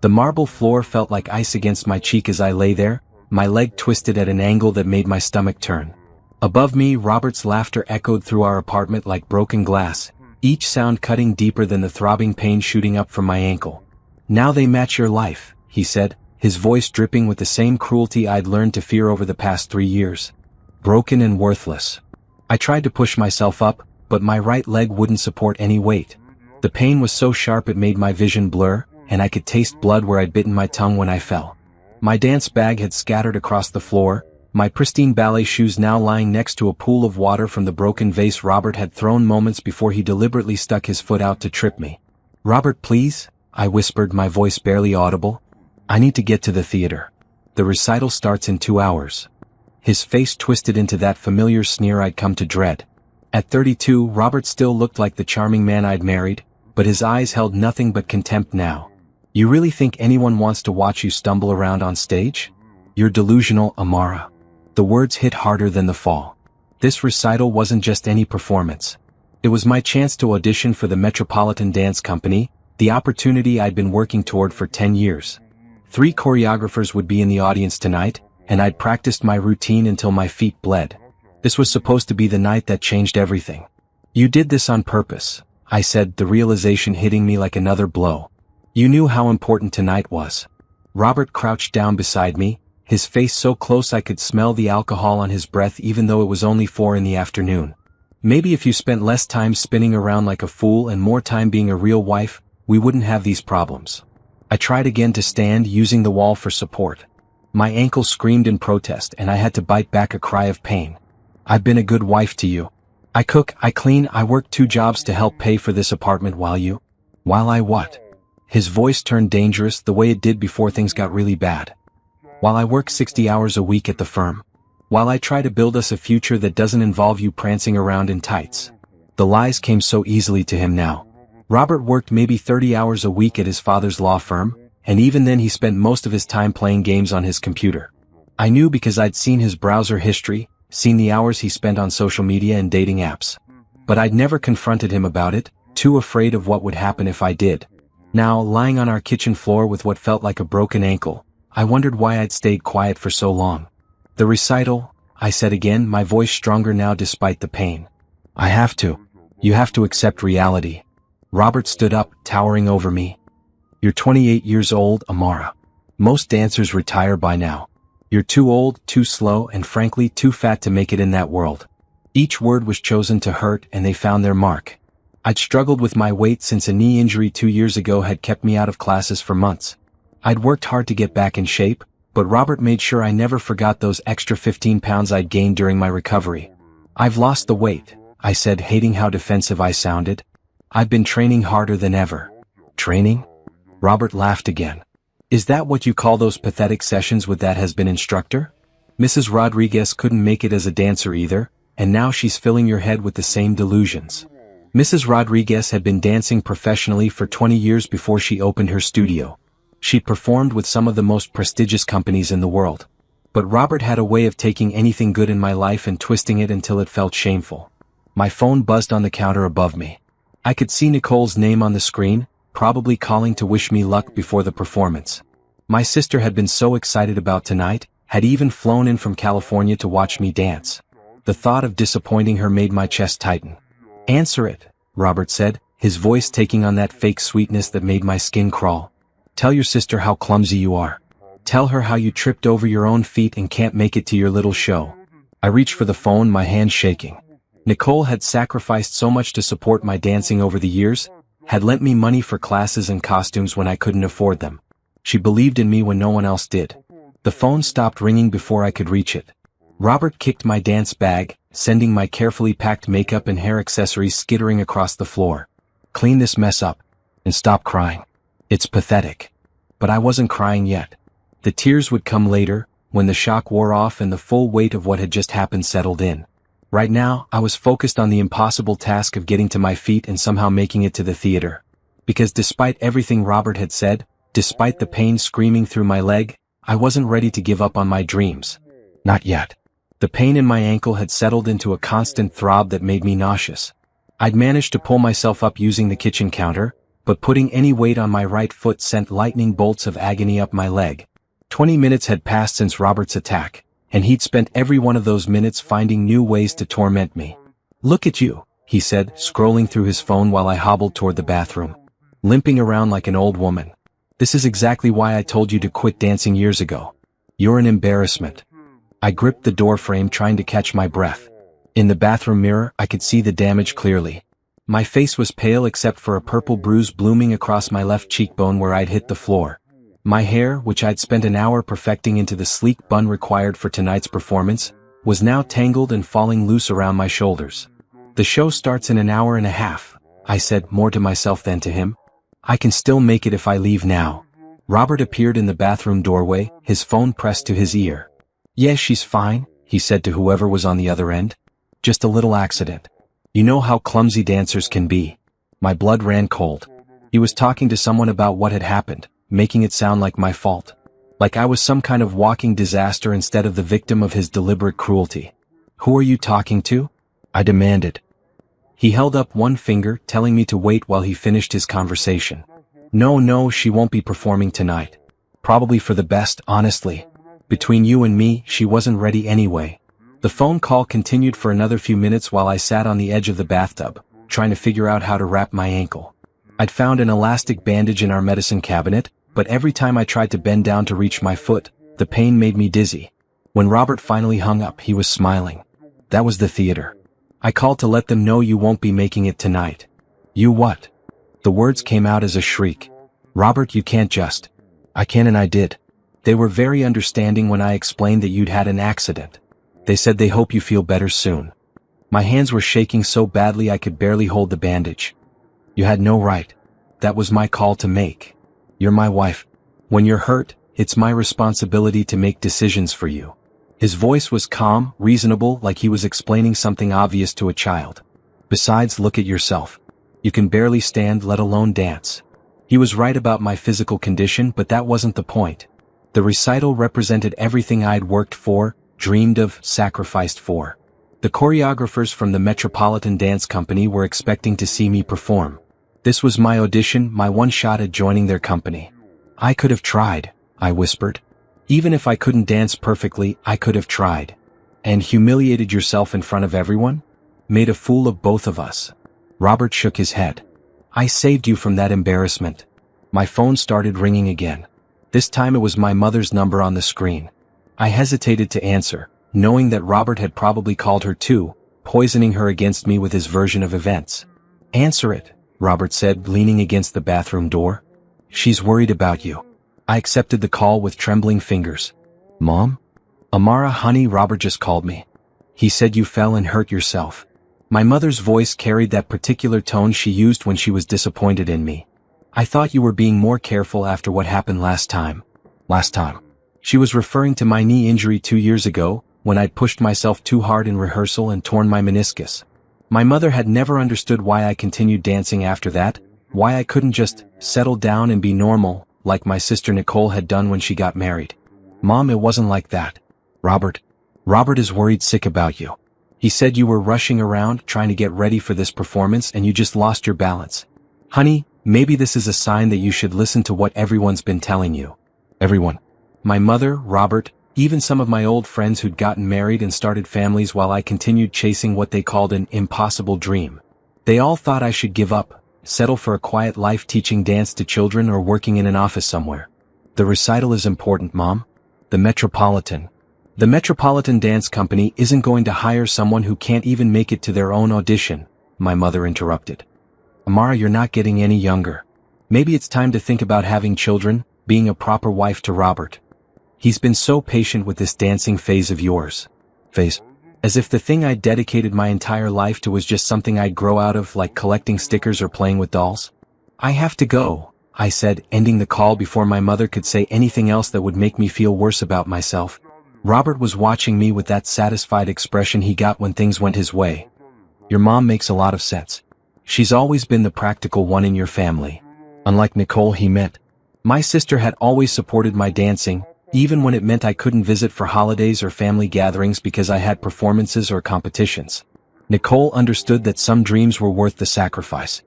The marble floor felt like ice against my cheek as I lay there, my leg twisted at an angle that made my stomach turn. Above me, Robert's laughter echoed through our apartment like broken glass, each sound cutting deeper than the throbbing pain shooting up from my ankle. "Now they match your life," he said, his voice dripping with the same cruelty I'd learned to fear over the past 3 years. Broken and worthless. I tried to push myself up, but my right leg wouldn't support any weight. The pain was so sharp it made my vision blur, and I could taste blood where I'd bitten my tongue when I fell. My dance bag had scattered across the floor, my pristine ballet shoes now lying next to a pool of water from the broken vase Robert had thrown moments before he deliberately stuck his foot out to trip me. "Robert, please," I whispered, my voice barely audible. "I need to get to the theater. The recital starts in 2 hours." His face twisted into that familiar sneer I'd come to dread. At 32, Robert still looked like the charming man I'd married, but his eyes held nothing but contempt now. "You really think anyone wants to watch you stumble around on stage? You're delusional, Amara." The words hit harder than the fall. This recital wasn't just any performance. It was my chance to audition for the Metropolitan Dance Company, the opportunity I'd been working toward for 10 years. 3 choreographers would be in the audience tonight, and I'd practiced my routine until my feet bled. This was supposed to be the night that changed everything. "You did this on purpose," I said, the realization hitting me like another blow. "You knew how important tonight was." Robert crouched down beside me, his face so close I could smell the alcohol on his breath even though it was only 4 in the afternoon. "Maybe if you spent less time spinning around like a fool and more time being a real wife, we wouldn't have these problems." I tried again to stand, using the wall for support. My ankle screamed in protest and I had to bite back a cry of pain. "I've been a good wife to you. I cook, I clean, I work 2 jobs to help pay for this apartment while I what?" His voice turned dangerous the way it did before things got really bad. "While I work 60 hours a week at the firm. While I try to build us a future that doesn't involve you prancing around in tights." The lies came so easily to him now. Robert worked maybe 30 hours a week at his father's law firm, and even then he spent most of his time playing games on his computer. I knew because I'd seen his browser history, seen the hours he spent on social media and dating apps. But I'd never confronted him about it, too afraid of what would happen if I did. Now, lying on our kitchen floor with what felt like a broken ankle, I wondered why I'd stayed quiet for so long. "The recital," I said again, my voice stronger now despite the pain. "I have to. You have to accept reality." Robert stood up, towering over me. "You're 28 years old, Amara. Most dancers retire by now. You're too old, too slow, and frankly too fat to make it in that world." Each word was chosen to hurt, and they found their mark. I'd struggled with my weight since a knee injury 2 years ago had kept me out of classes for months. I'd worked hard to get back in shape, but Robert made sure I never forgot those extra 15 pounds I'd gained during my recovery. "I've lost the weight," I said, hating how defensive I sounded. "I've been training harder than ever." "Training?" Robert laughed again. "Is that what you call those pathetic sessions with that has-been instructor? Mrs. Rodriguez couldn't make it as a dancer either, and now she's filling your head with the same delusions." Mrs. Rodriguez had been dancing professionally for 20 years before she opened her studio. She'd performed with some of the most prestigious companies in the world. But Robert had a way of taking anything good in my life and twisting it until it felt shameful. My phone buzzed on the counter above me. I could see Nicole's name on the screen, probably calling to wish me luck before the performance. My sister had been so excited about tonight, had even flown in from California to watch me dance. The thought of disappointing her made my chest tighten. "Answer it," Robert said, his voice taking on that fake sweetness that made my skin crawl. "Tell your sister how clumsy you are. Tell her how you tripped over your own feet and can't make it to your little show." I reached for the phone, my hands shaking. Nicole had sacrificed so much to support my dancing over the years, had lent me money for classes and costumes when I couldn't afford them. She believed in me when no one else did. The phone stopped ringing before I could reach it. Robert kicked my dance bag, sending my carefully packed makeup and hair accessories skittering across the floor. "Clean this mess up. And stop crying. It's pathetic." But I wasn't crying yet. The tears would come later, when the shock wore off and the full weight of what had just happened settled in. Right now, I was focused on the impossible task of getting to my feet and somehow making it to the theater. Because despite everything Robert had said, despite the pain screaming through my leg, I wasn't ready to give up on my dreams. Not yet. The pain in my ankle had settled into a constant throb that made me nauseous. I'd managed to pull myself up using the kitchen counter, but putting any weight on my right foot sent lightning bolts of agony up my leg. 20 minutes had passed since Robert's attack, and he'd spent every one of those minutes finding new ways to torment me. "Look at you," he said, scrolling through his phone while I hobbled toward the bathroom, limping around like an old woman. "This is exactly why I told you to quit dancing years ago. You're an embarrassment." I gripped the door frame trying to catch my breath. In the bathroom mirror, I could see the damage clearly. My face was pale except for a purple bruise blooming across my left cheekbone where I'd hit the floor. My hair, which I'd spent an hour perfecting into the sleek bun required for tonight's performance, was now tangled and falling loose around my shoulders. "The show starts in an hour and a half," I said, more to myself than to him. "I can still make it if I leave now." Robert appeared in the bathroom doorway, his phone pressed to his ear. "Yes, she's fine," he said to whoever was on the other end. "Just a little accident. You know how clumsy dancers can be." My blood ran cold. He was talking to someone about what had happened, making it sound like my fault. Like I was some kind of walking disaster instead of the victim of his deliberate cruelty. "Who are you talking to?" I demanded. He held up one finger, telling me to wait while he finished his conversation. No, she won't be performing tonight. Probably for the best, honestly. Between you and me, she wasn't ready anyway." The phone call continued for another few minutes while I sat on the edge of the bathtub, trying to figure out how to wrap my ankle. I'd found an elastic bandage in our medicine cabinet, but every time I tried to bend down to reach my foot, the pain made me dizzy. When Robert finally hung up, he was smiling. "That was the theater. I called to let them know you won't be making it tonight." "You what?" The words came out as a shriek. "Robert, you can't just." "I can and I did. They were very understanding when I explained that you'd had an accident. They said they hope you feel better soon." My hands were shaking so badly I could barely hold the bandage. "You had no right. That was my call to make. You're my wife. When you're hurt, it's my responsibility to make decisions for you." His voice was calm, reasonable, like he was explaining something obvious to a child. "Besides, look at yourself. You can barely stand, let alone dance." He was right about my physical condition, but that wasn't the point. The recital represented everything I'd worked for, dreamed of, sacrificed for. The choreographers from the Metropolitan Dance Company were expecting to see me perform. This was my audition, my one shot at joining their company. "I could have tried," I whispered. "Even if I couldn't dance perfectly, I could have tried." "And humiliated yourself in front of everyone? Made a fool of both of us." Robert shook his head. "I saved you from that embarrassment." My phone started ringing again. This time it was my mother's number on the screen. I hesitated to answer, knowing that Robert had probably called her too, poisoning her against me with his version of events. "Answer it," Robert said, leaning against the bathroom door. "She's worried about you." I accepted the call with trembling fingers. "Mom?" "Amara, honey, Robert just called me. He said you fell and hurt yourself." My mother's voice carried that particular tone she used when she was disappointed in me. "I thought you were being more careful after what happened last time." Last time. She was referring to my knee injury 2 years ago, when I'd pushed myself too hard in rehearsal and torn my meniscus. My mother had never understood why I continued dancing after that, why I couldn't just settle down and be normal, like my sister Nicole had done when she got married. "Mom, it wasn't like that. Robert is worried sick about you. He said you were rushing around trying to get ready for this performance and you just lost your balance. Honey, maybe this is a sign that you should listen to what everyone's been telling you." "Everyone?" "My mother, Robert, even some of my old friends who'd gotten married and started families while I continued chasing what they called an impossible dream. They all thought I should give up, settle for a quiet life teaching dance to children or working in an office somewhere." "The recital is important, Mom. The Metropolitan Dance Company isn't going to hire someone who can't even make it to their own audition," my mother interrupted. "Amara, you're not getting any younger. Maybe it's time to think about having children, being a proper wife to Robert. He's been so patient with this dancing phase of yours." Phase? As if the thing I'd dedicated my entire life to was just something I'd grow out of, like collecting stickers or playing with dolls. "I have to go," I said, ending the call before my mother could say anything else that would make me feel worse about myself. Robert was watching me with that satisfied expression he got when things went his way. "Your mom makes a lot of sense. She's always been the practical one in your family. Unlike Nicole," he meant. "My sister had always supported my dancing, even when it meant I couldn't visit for holidays or family gatherings because I had performances or competitions. Nicole understood that some dreams were worth the sacrifice."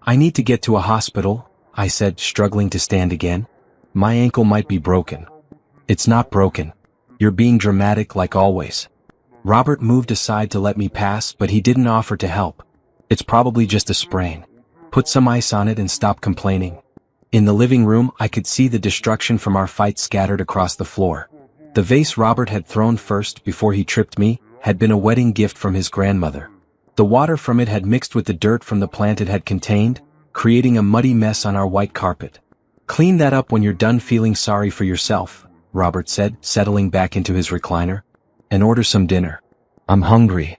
"I need to get to a hospital," I said, struggling to stand again. My ankle might be broken. It's not broken. You're being dramatic like always. Robert moved aside to let me pass, but he didn't offer to help. It's probably just a sprain. Put some ice on it and stop complaining. In the living room, I could see the destruction from our fight scattered across the floor. The vase Robert had thrown first before he tripped me had been a wedding gift from his grandmother. The water from it had mixed with the dirt from the plant it had contained, creating a muddy mess on our white carpet. Clean that up when you're done feeling sorry for yourself, Robert said, settling back into his recliner. And order some dinner. I'm hungry.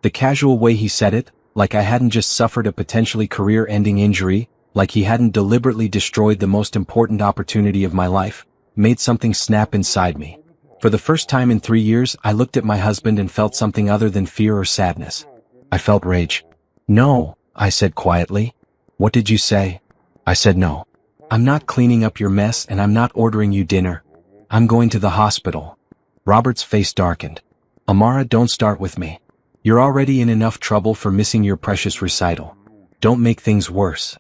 The casual way he said it, like I hadn't just suffered a potentially career-ending injury, like he hadn't deliberately destroyed the most important opportunity of my life, made something snap inside me. For the first time in 3 years, I looked at my husband and felt something other than fear or sadness. I felt rage. No, I said quietly. What did you say? I said no. I'm not cleaning up your mess and I'm not ordering you dinner. I'm going to the hospital. Robert's face darkened. Amara, don't start with me. You're already in enough trouble for missing your precious recital. Don't make things worse.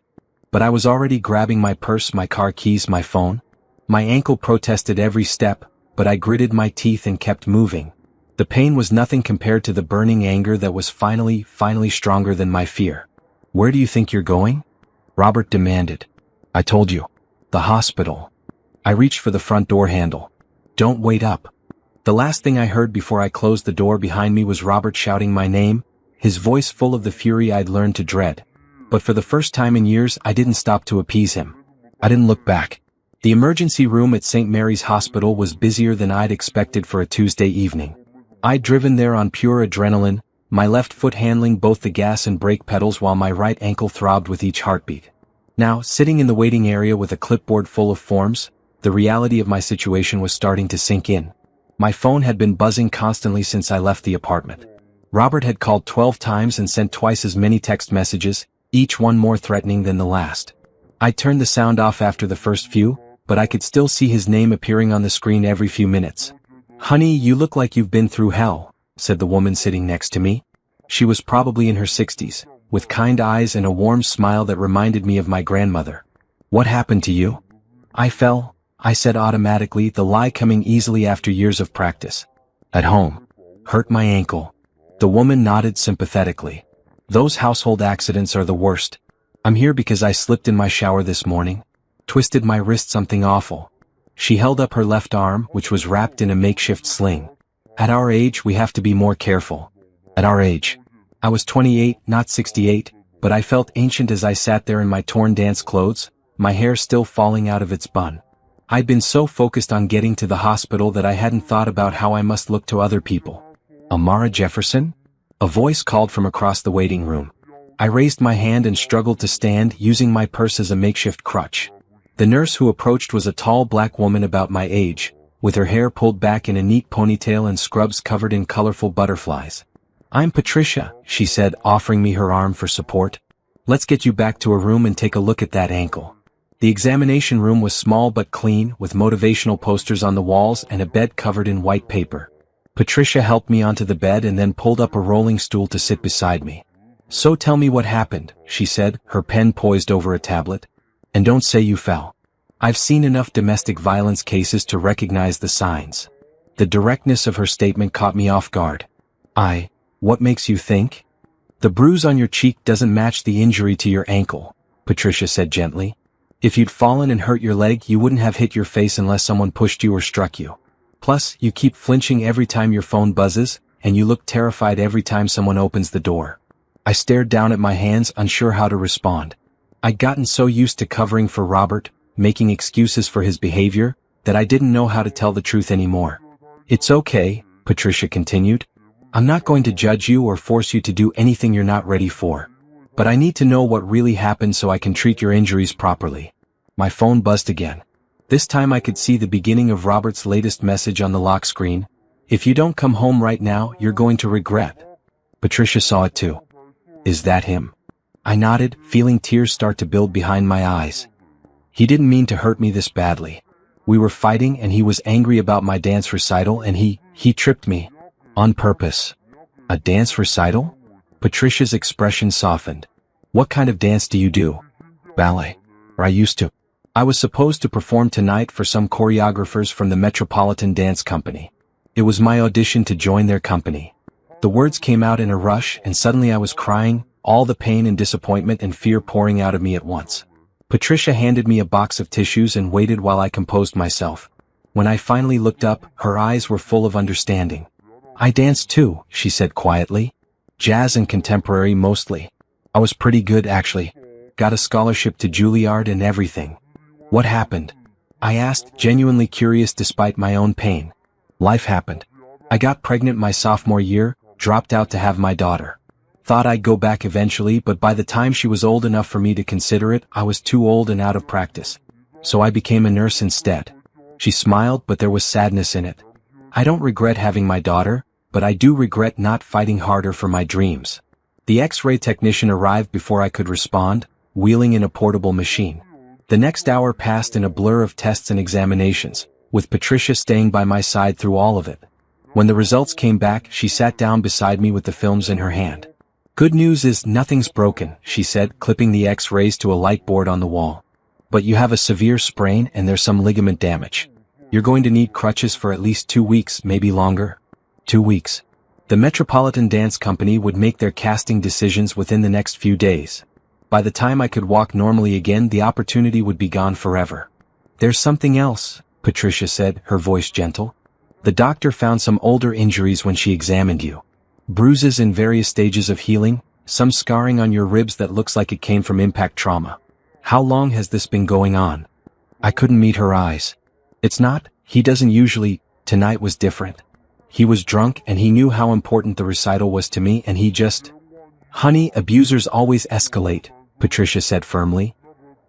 But I was already grabbing my purse, my car keys, my phone. My ankle protested every step, but I gritted my teeth and kept moving. The pain was nothing compared to the burning anger that was finally stronger than my fear. Where do you think you're going? Robert demanded. I told you. The hospital. I reached for the front door handle. Don't wait up. The last thing I heard before I closed the door behind me was Robert shouting my name, his voice full of the fury I'd learned to dread. But for the first time in years, I didn't stop to appease him. I didn't look back. The emergency room at St. Mary's Hospital was busier than I'd expected for a Tuesday evening. I'd driven there on pure adrenaline, my left foot handling both the gas and brake pedals while my right ankle throbbed with each heartbeat. Now, sitting in the waiting area with a clipboard full of forms, the reality of my situation was starting to sink in. My phone had been buzzing constantly since I left the apartment. Robert had called 12 times and sent twice as many text messages, each one more threatening than the last. I turned the sound off after the first few, but I could still see his name appearing on the screen every few minutes. Honey, you look like you've been through hell, said the woman sitting next to me. She was probably in her 60s, with kind eyes and a warm smile that reminded me of my grandmother. What happened to you? I fell, I said automatically, the lie coming easily after years of practice. At home. Hurt my ankle. The woman nodded sympathetically. Those household accidents are the worst. I'm here because I slipped in my shower this morning. Twisted my wrist something awful. She held up her left arm, which was wrapped in a makeshift sling. At our age, we have to be more careful. At our age. I was 28, not 68, but I felt ancient as I sat there in my torn dance clothes, my hair still falling out of its bun. I'd been so focused on getting to the hospital that I hadn't thought about how I must look to other people. Amara Jefferson? A voice called from across the waiting room. I raised my hand and struggled to stand, using my purse as a makeshift crutch. The nurse who approached was a tall black woman about my age, with her hair pulled back in a neat ponytail and scrubs covered in colorful butterflies. I'm Patricia, she said, offering me her arm for support. Let's get you back to a room and take a look at that ankle. The examination room was small but clean, with motivational posters on the walls and a bed covered in white paper. Patricia helped me onto the bed and then pulled up a rolling stool to sit beside me. So tell me what happened, she said, her pen poised over a tablet. And don't say you fell. I've seen enough domestic violence cases to recognize the signs. The directness of her statement caught me off guard. What makes you think? The bruise on your cheek doesn't match the injury to your ankle, Patricia said gently. If you'd fallen and hurt your leg, you wouldn't have hit your face unless someone pushed you or struck you. Plus, you keep flinching every time your phone buzzes, and you look terrified every time someone opens the door. I stared down at my hands, unsure how to respond. I'd gotten so used to covering for Robert, making excuses for his behavior, that I didn't know how to tell the truth anymore. It's okay, Patricia continued. I'm not going to judge you or force you to do anything you're not ready for. But I need to know what really happened so I can treat your injuries properly. My phone buzzed again. This time I could see the beginning of Robert's latest message on the lock screen. If you don't come home right now, you're going to regret. Patricia saw it too. Is that him? I nodded, feeling tears start to build behind my eyes. He didn't mean to hurt me this badly. We were fighting and he was angry about my dance recital and he tripped me. On purpose. A dance recital? Patricia's expression softened. What kind of dance do you do? Ballet. Or I used to. I was supposed to perform tonight for some choreographers from the Metropolitan Dance Company. It was my audition to join their company. The words came out in a rush and suddenly I was crying, all the pain and disappointment and fear pouring out of me at once. Patricia handed me a box of tissues and waited while I composed myself. When I finally looked up, her eyes were full of understanding. I danced too, she said quietly. Jazz and contemporary mostly. I was pretty good actually. Got a scholarship to Juilliard and everything. What happened? I asked, genuinely curious despite my own pain. Life happened. I got pregnant my sophomore year, dropped out to have my daughter. Thought I'd go back eventually, but by the time she was old enough for me to consider it, I was too old and out of practice. So I became a nurse instead. She smiled, but there was sadness in it. I don't regret having my daughter, but I do regret not fighting harder for my dreams. The X-ray technician arrived before I could respond, wheeling in a portable machine. The next hour passed in a blur of tests and examinations, with Patricia staying by my side through all of it. When the results came back, she sat down beside me with the films in her hand. Good news is nothing's broken, she said, clipping the X-rays to a light board on the wall. But you have a severe sprain and there's some ligament damage. You're going to need crutches for at least 2 weeks, maybe longer. 2 weeks. The Metropolitan Dance Company would make their casting decisions within the next few days. By the time I could walk normally again, the opportunity would be gone forever. There's something else, Patricia said, her voice gentle. The doctor found some older injuries when she examined you. Bruises in various stages of healing, some scarring on your ribs that looks like it came from impact trauma. How long has this been going on? I couldn't meet her eyes. It's not, he doesn't usually, tonight was different. He was drunk and he knew how important the recital was to me and he just... Honey, abusers always escalate, Patricia said firmly.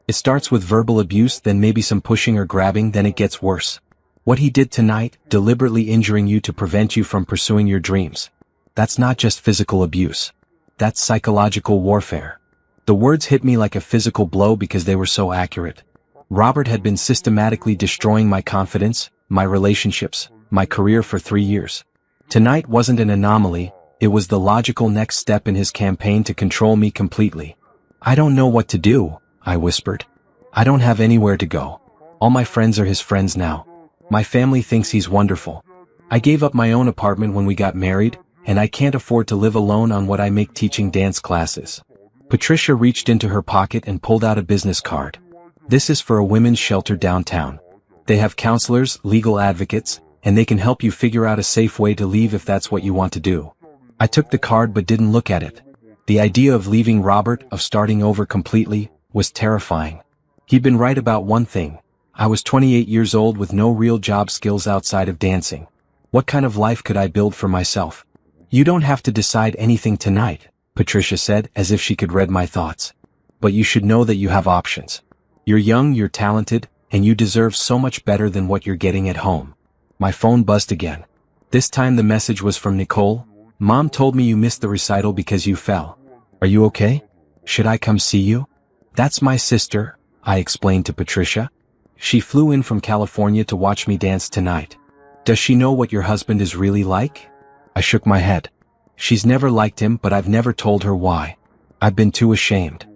It starts with verbal abuse, then maybe some pushing or grabbing, then it gets worse. What he did tonight, deliberately injuring you to prevent you from pursuing your dreams. That's not just physical abuse. That's psychological warfare. The words hit me like a physical blow because they were so accurate. Robert had been systematically destroying my confidence, my relationships, my career for 3 years. Tonight wasn't an anomaly, it was the logical next step in his campaign to control me completely. I don't know what to do, I whispered. I don't have anywhere to go. All my friends are his friends now. My family thinks he's wonderful. I gave up my own apartment when we got married, and I can't afford to live alone on what I make teaching dance classes. Patricia reached into her pocket and pulled out a business card. This is for a women's shelter downtown. They have counselors, legal advocates, and they can help you figure out a safe way to leave if that's what you want to do. I took the card but didn't look at it. The idea of leaving Robert, of starting over completely, was terrifying. He'd been right about one thing. I was 28 years old with no real job skills outside of dancing. What kind of life could I build for myself? You don't have to decide anything tonight, Patricia said, as if she could read my thoughts. But you should know that you have options. You're young, you're talented, and you deserve so much better than what you're getting at home. My phone buzzed again. This time the message was from Nicole. Mom told me you missed the recital because you fell. Are you okay? Should I come see you? That's my sister, I explained to Patricia. She flew in from California to watch me dance tonight. Does she know what your husband is really like? I shook my head. She's never liked him, but I've never told her why. I've been too ashamed.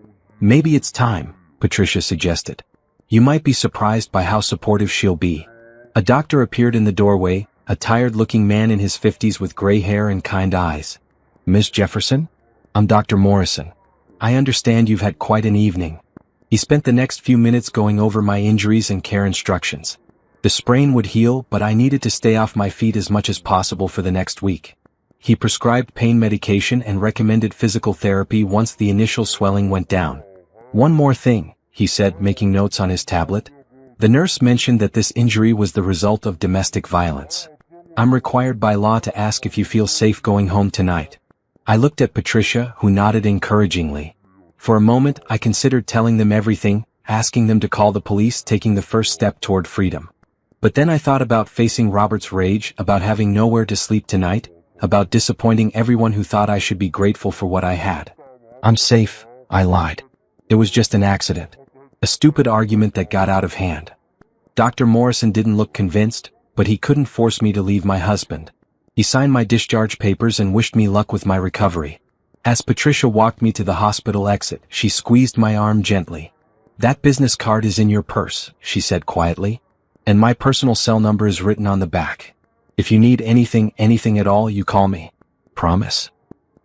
Maybe it's time, Patricia suggested. You might be surprised by how supportive she'll be. A doctor appeared in the doorway, a tired-looking man in his 50s with gray hair and kind eyes. Miss Jefferson? I'm Dr. Morrison. I understand you've had quite an evening. He spent the next few minutes going over my injuries and care instructions. The sprain would heal, but I needed to stay off my feet as much as possible for the next week. He prescribed pain medication and recommended physical therapy once the initial swelling went down. One more thing, he said, making notes on his tablet. The nurse mentioned that this injury was the result of domestic violence. I'm required by law to ask if you feel safe going home tonight. I looked at Patricia, who nodded encouragingly. For a moment, I considered telling them everything, asking them to call the police, taking the first step toward freedom. But then I thought about facing Robert's rage, about having nowhere to sleep tonight, about disappointing everyone who thought I should be grateful for what I had. I'm safe, I lied. It was just an accident. A stupid argument that got out of hand. Dr. Morrison didn't look convinced, but he couldn't force me to leave my husband. He signed my discharge papers and wished me luck with my recovery. As Patricia walked me to the hospital exit, she squeezed my arm gently. "That business card is in your purse," she said quietly. "And my personal cell number is written on the back. If you need anything at all, you call me. Promise?"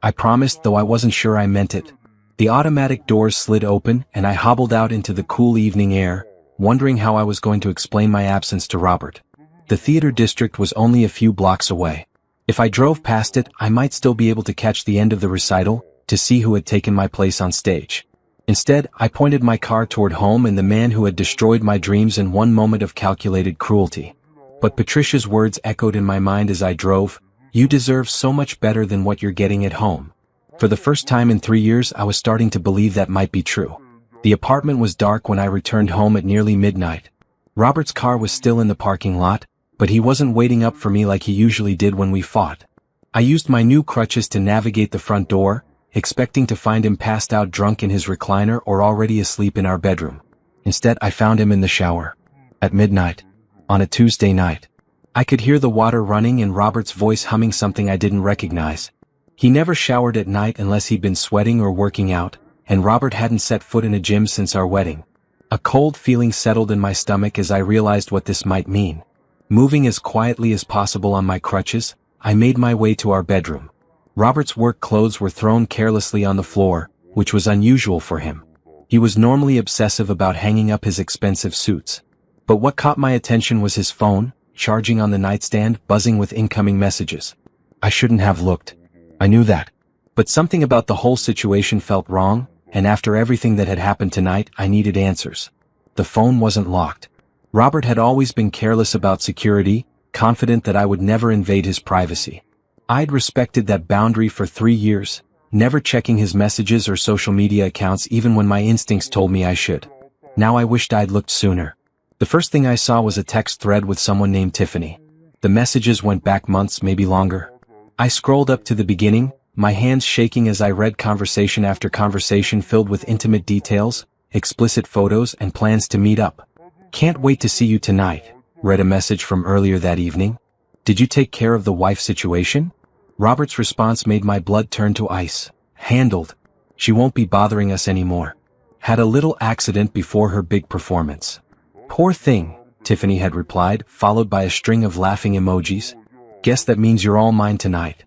I promised, though I wasn't sure I meant it. The automatic doors slid open, and I hobbled out into the cool evening air, wondering how I was going to explain my absence to Robert. The theater district was only a few blocks away. If I drove past it, I might still be able to catch the end of the recital, to see who had taken my place on stage. Instead, I pointed my car toward home and the man who had destroyed my dreams in one moment of calculated cruelty. But Patricia's words echoed in my mind as I drove, "You deserve so much better than what you're getting at home." For the first time in 3 years, I was starting to believe that might be true. The apartment was dark when I returned home at nearly midnight. Robert's car was still in the parking lot, but he wasn't waiting up for me like he usually did when we fought. I used my new crutches to navigate the front door, expecting to find him passed out drunk in his recliner or already asleep in our bedroom. Instead, I found him in the shower. At midnight. On a Tuesday night. I could hear the water running and Robert's voice humming something I didn't recognize. He never showered at night unless he'd been sweating or working out, and Robert hadn't set foot in a gym since our wedding. A cold feeling settled in my stomach as I realized what this might mean. Moving as quietly as possible on my crutches, I made my way to our bedroom. Robert's work clothes were thrown carelessly on the floor, which was unusual for him. He was normally obsessive about hanging up his expensive suits. But what caught my attention was his phone, charging on the nightstand, buzzing with incoming messages. I shouldn't have looked. I knew that. But something about the whole situation felt wrong, and after everything that had happened tonight, I needed answers. The phone wasn't locked. Robert had always been careless about security, confident that I would never invade his privacy. I'd respected that boundary for 3 years, never checking his messages or social media accounts even when my instincts told me I should. Now I wished I'd looked sooner. The first thing I saw was a text thread with someone named Tiffany. The messages went back months, maybe longer. I scrolled up to the beginning, my hands shaking as I read conversation after conversation filled with intimate details, explicit photos, and plans to meet up. "Can't wait to see you tonight," read a message from earlier that evening. "Did you take care of the wife situation?" Robert's response made my blood turn to ice. "Handled. She won't be bothering us anymore. Had a little accident before her big performance." "Poor thing," Tiffany had replied, followed by a string of laughing emojis. "Guess that means you're all mine tonight."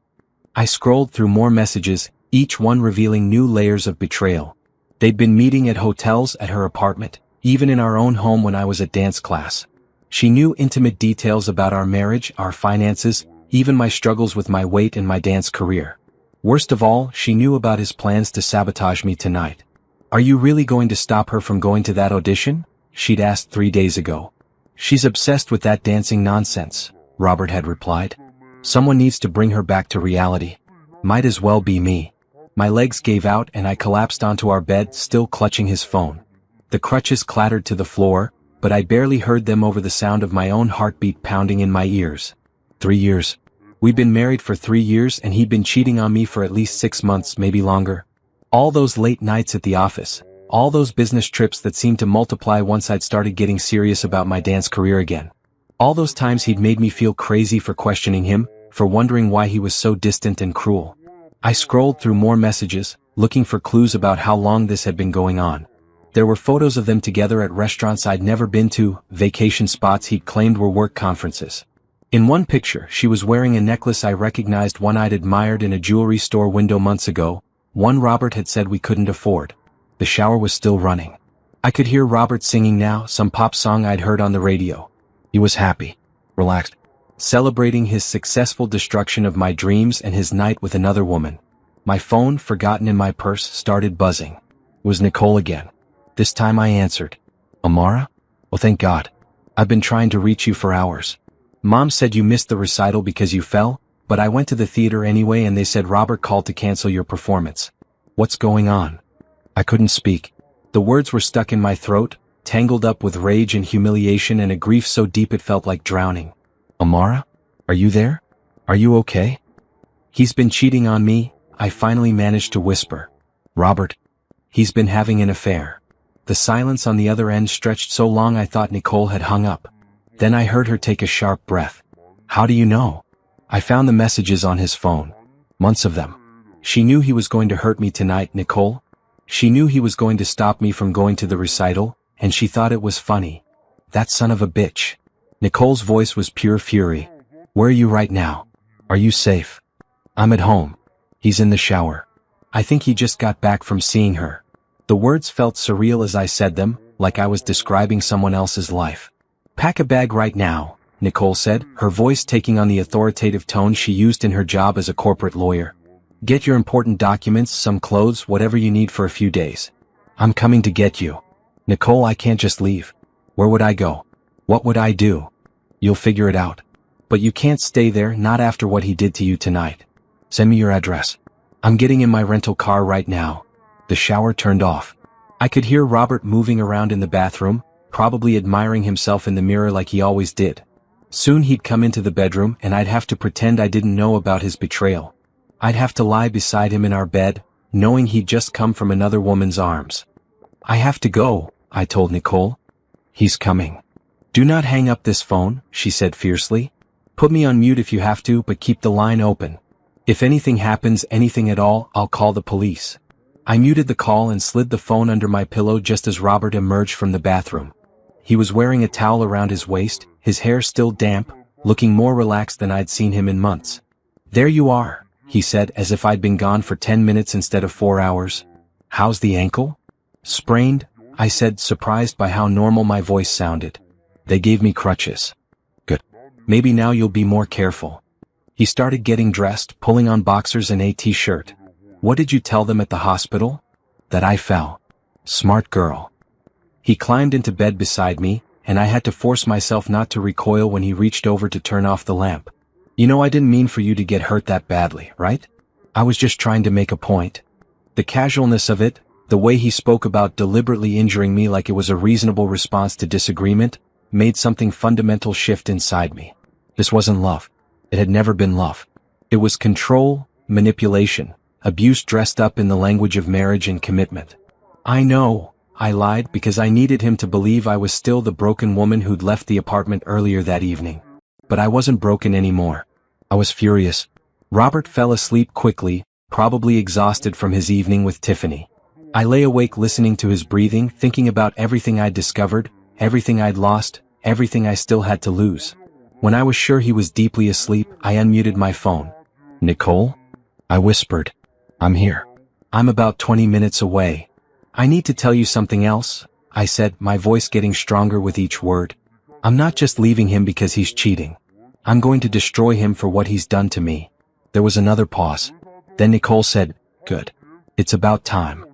I scrolled through more messages, each one revealing new layers of betrayal. They'd been meeting at hotels, at her apartment, even in our own home when I was at dance class. She knew intimate details about our marriage, our finances, even my struggles with my weight and my dance career. Worst of all, she knew about his plans to sabotage me tonight. "Are you really going to stop her from going to that audition?" she'd asked 3 days ago. "She's obsessed with that dancing nonsense," Robert had replied. "Someone needs to bring her back to reality. Might as well be me." My legs gave out and I collapsed onto our bed, still clutching his phone. The crutches clattered to the floor, but I barely heard them over the sound of my own heartbeat pounding in my ears. 3 years. We'd been married for 3 years and he'd been cheating on me for at least 6 months, maybe longer. All those late nights at the office, all those business trips that seemed to multiply once I'd started getting serious about my dance career again. All those times he'd made me feel crazy for questioning him, for wondering why he was so distant and cruel. I scrolled through more messages, looking for clues about how long this had been going on. There were photos of them together at restaurants I'd never been to, vacation spots he'd claimed were work conferences. In one picture, she was wearing a necklace I recognized, one I'd admired in a jewelry store window months ago, one Robert had said we couldn't afford. The shower was still running. I could hear Robert singing now, some pop song I'd heard on the radio. He was happy, relaxed, celebrating his successful destruction of my dreams and his night with another woman. My phone, forgotten in my purse, started buzzing. It was Nicole again. This time I answered. "Amara? Well, thank God. I've been trying to reach you for hours. Mom said you missed the recital because you fell, but I went to the theater anyway and they said Robert called to cancel your performance. What's going on?" I couldn't speak. The words were stuck in my throat, tangled up with rage and humiliation and a grief so deep it felt like drowning. "Amara? Are you there? Are you okay?" "He's been cheating on me," I finally managed to whisper. "Robert. He's been having an affair." The silence on the other end stretched so long I thought Nicole had hung up. Then I heard her take a sharp breath. "How do you know?" "I found the messages on his phone. Months of them. She knew he was going to hurt me tonight, Nicole. She knew he was going to stop me from going to the recital, and she thought it was funny. That son of a bitch. Nicole's voice was pure fury. Where are you right now? Are you safe? I'm at home. He's in the shower. I think he just got back from seeing her. The words felt surreal as I said them, like I was describing someone else's life. Pack a bag right now, Nicole said, her voice taking on the authoritative tone she used in her job as a corporate lawyer. Get your important documents, some clothes, whatever you need for a few days. I'm coming to get you. Nicole, I can't just leave. Where would I go? What would I do? You'll figure it out. But you can't stay there, not after what he did to you tonight. Send me your address. I'm getting in my rental car right now. The shower turned off. I could hear Robert moving around in the bathroom, probably admiring himself in the mirror like he always did. Soon he'd come into the bedroom and I'd have to pretend I didn't know about his betrayal. I'd have to lie beside him in our bed, knowing he'd just come from another woman's arms. I have to go, I told Nicole. He's coming. Do not hang up this phone, she said fiercely. Put me on mute if you have to, but keep the line open. If anything happens, anything at all, I'll call the police. I muted the call and slid the phone under my pillow just as Robert emerged from the bathroom. He was wearing a towel around his waist, his hair still damp, looking more relaxed than I'd seen him in months. There you are, he said, as if I'd been gone for 10 minutes instead of 4 hours. How's the ankle? Sprained, I said, surprised by how normal my voice sounded. They gave me crutches. Good. Maybe now you'll be more careful. He started getting dressed, pulling on boxers and a t-shirt. What did you tell them at the hospital? That I fell. Smart girl. He climbed into bed beside me, and I had to force myself not to recoil when he reached over to turn off the lamp. You know, I didn't mean for you to get hurt that badly, right? I was just trying to make a point. The casualness of it, the way he spoke about deliberately injuring me like it was a reasonable response to disagreement, made something fundamental shift inside me. This wasn't love. It had never been love. It was control, manipulation, abuse dressed up in the language of marriage and commitment. I know, I lied because I needed him to believe I was still the broken woman who'd left the apartment earlier that evening. But I wasn't broken anymore. I was furious. Robert fell asleep quickly, probably exhausted from his evening with Tiffany. I lay awake listening to his breathing, thinking about everything I'd discovered, everything I'd lost, everything I still had to lose. When I was sure he was deeply asleep, I unmuted my phone. Nicole? I whispered. I'm here. I'm about 20 minutes away. I need to tell you something else, I said, my voice getting stronger with each word. I'm not just leaving him because he's cheating. I'm going to destroy him for what he's done to me. There was another pause. Then Nicole said, Good. It's about time.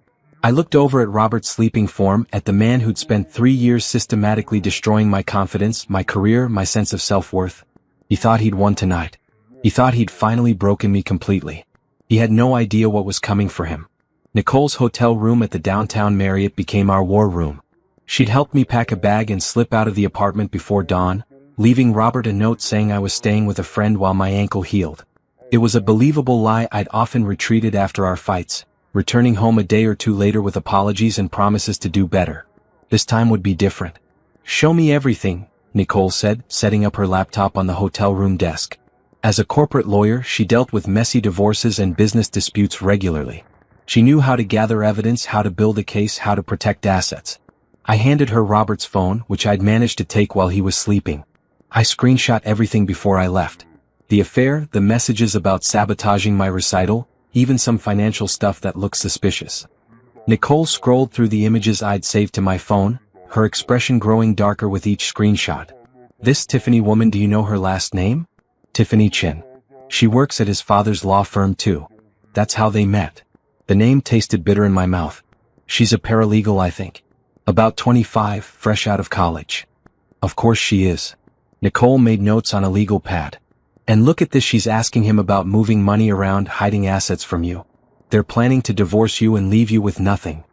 I looked over at Robert's sleeping form, at the man who'd spent 3 years systematically destroying my confidence, my career, my sense of self-worth. He thought he'd won tonight. He thought he'd finally broken me completely. He had no idea what was coming for him. Nicole's hotel room at the downtown Marriott became our war room. She'd helped me pack a bag and slip out of the apartment before dawn, leaving Robert a note saying I was staying with a friend while my ankle healed. It was a believable lie. I'd often retreated after our fights, returning home a day or two later with apologies and promises to do better. This time would be different. Show me everything, Nicole said, setting up her laptop on the hotel room desk. As a corporate lawyer, she dealt with messy divorces and business disputes regularly. She knew how to gather evidence, how to build a case, how to protect assets. I handed her Robert's phone, which I'd managed to take while he was sleeping. I screenshot everything before I left. The affair, the messages about sabotaging my recital, even some financial stuff that looked suspicious. Nicole scrolled through the images I'd saved to my phone, her expression growing darker with each screenshot. This Tiffany woman, do you know her last name? Tiffany Chin. She works at his father's law firm too. That's how they met. The name tasted bitter in my mouth. She's a paralegal, I think. About 25, fresh out of college. Of course she is. Nicole made notes on a legal pad. And look at this, she's asking him about moving money around, hiding assets from you. They're planning to divorce you and leave you with nothing.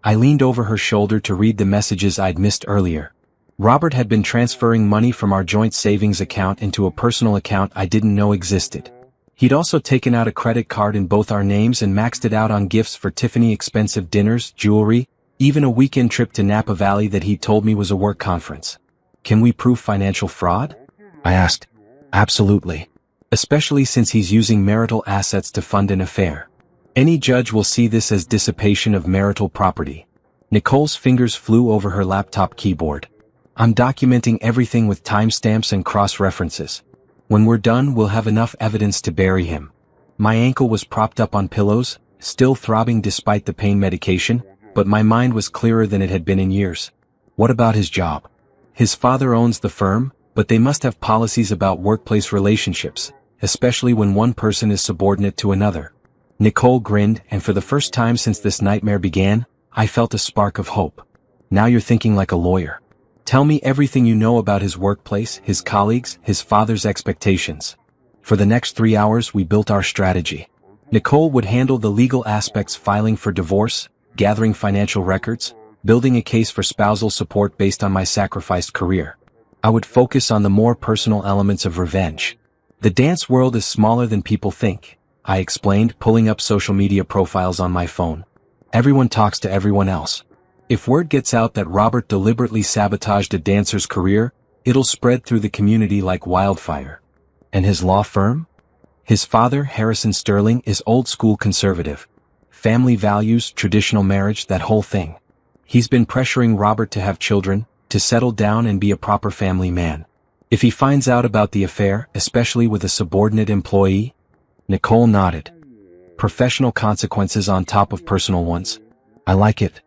I leaned over her shoulder to read the messages I'd missed earlier. Robert had been transferring money from our joint savings account into a personal account I didn't know existed. He'd also taken out a credit card in both our names and maxed it out on gifts for Tiffany, expensive dinners, jewelry, even a weekend trip to Napa Valley that he told me was a work conference. Can we prove financial fraud? I asked. Absolutely. Especially since he's using marital assets to fund an affair. Any judge will see this as dissipation of marital property. Nicole's fingers flew over her laptop keyboard. I'm documenting everything with timestamps and cross-references. When we're done, we'll have enough evidence to bury him. My ankle was propped up on pillows, still throbbing despite the pain medication, but my mind was clearer than it had been in years. What about his job? His father owns the firm, but they must have policies about workplace relationships, especially when one person is subordinate to another. Nicole grinned, and for the first time since this nightmare began, I felt a spark of hope. Now you're thinking like a lawyer. Tell me everything you know about his workplace, his colleagues, his father's expectations. For the next 3 hours we built our strategy. Nicole would handle the legal aspects, filing for divorce, gathering financial records, building a case for spousal support based on my sacrificed career. I would focus on the more personal elements of revenge. The dance world is smaller than people think, I explained, pulling up social media profiles on my phone. Everyone talks to everyone else. If word gets out that Robert deliberately sabotaged a dancer's career, it'll spread through the community like wildfire. And his law firm? His father, Harrison Sterling, is old-school conservative. Family values, traditional marriage, that whole thing. He's been pressuring Robert to have children, to settle down and be a proper family man. If he finds out about the affair, especially with a subordinate employee? Nicole nodded. Professional consequences on top of personal ones. I like it.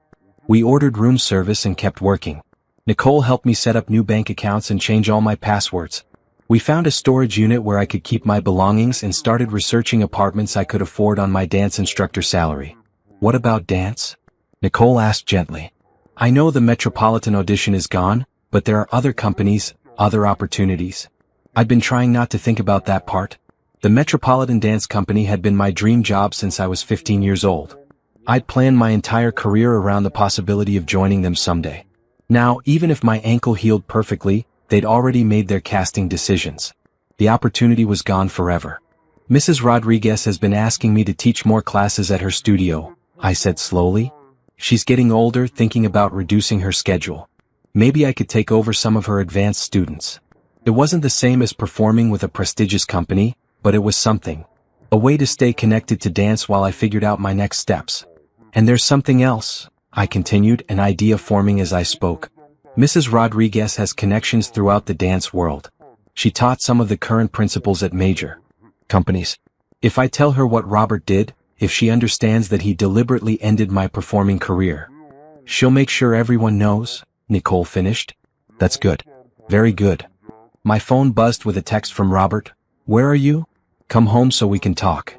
We ordered room service and kept working. Nicole helped me set up new bank accounts and change all my passwords. We found a storage unit where I could keep my belongings and started researching apartments I could afford on my dance instructor salary. What about dance? Nicole asked gently. I know the Metropolitan audition is gone, but there are other companies, other opportunities. I'd been trying not to think about that part. The Metropolitan Dance Company had been my dream job since I was 15 years old. I'd planned my entire career around the possibility of joining them someday. Now, even if my ankle healed perfectly, they'd already made their casting decisions. The opportunity was gone forever. Mrs. Rodriguez has been asking me to teach more classes at her studio, I said slowly. She's getting older, thinking about reducing her schedule. Maybe I could take over some of her advanced students. It wasn't the same as performing with a prestigious company, but it was something. A way to stay connected to dance while I figured out my next steps. And there's something else, I continued, an idea forming as I spoke. Mrs. Rodriguez has connections throughout the dance world. She taught some of the current principals at major companies. If I tell her what Robert did, if she understands that he deliberately ended my performing career, she'll make sure everyone knows, Nicole finished. That's good. Very good. My phone buzzed with a text from Robert. Where are you? Come home so we can talk.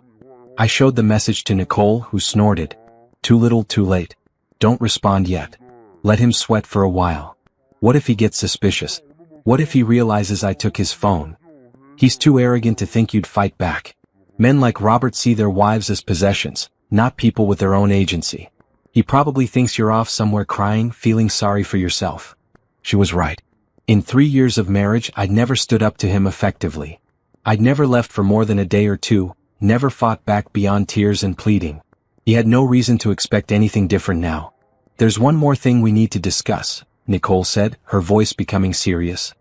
I showed the message to Nicole, who snorted. Too little, too late. Don't respond yet. Let him sweat for a while. What if he gets suspicious? What if he realizes I took his phone? He's too arrogant to think you'd fight back. Men like Robert see their wives as possessions, not people with their own agency. He probably thinks you're off somewhere crying, feeling sorry for yourself. She was right. In 3 years of marriage, I'd never stood up to him effectively. I'd never left for more than a day or two, never fought back beyond tears and pleading. He had no reason to expect anything different now. There's one more thing we need to discuss, Nicole said, her voice becoming serious.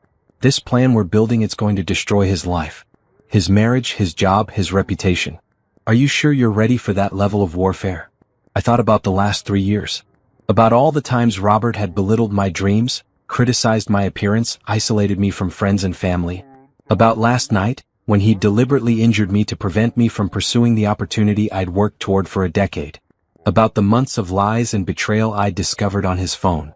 This plan we're building, it's going to destroy his life. His marriage, his job, his reputation. Are you sure you're ready for that level of warfare? I thought about the last 3 years. About all the times Robert had belittled my dreams, criticized my appearance, isolated me from friends and family. About last night, when he deliberately injured me to prevent me from pursuing the opportunity I'd worked toward for a decade. About the months of lies and betrayal I'd discovered on his phone.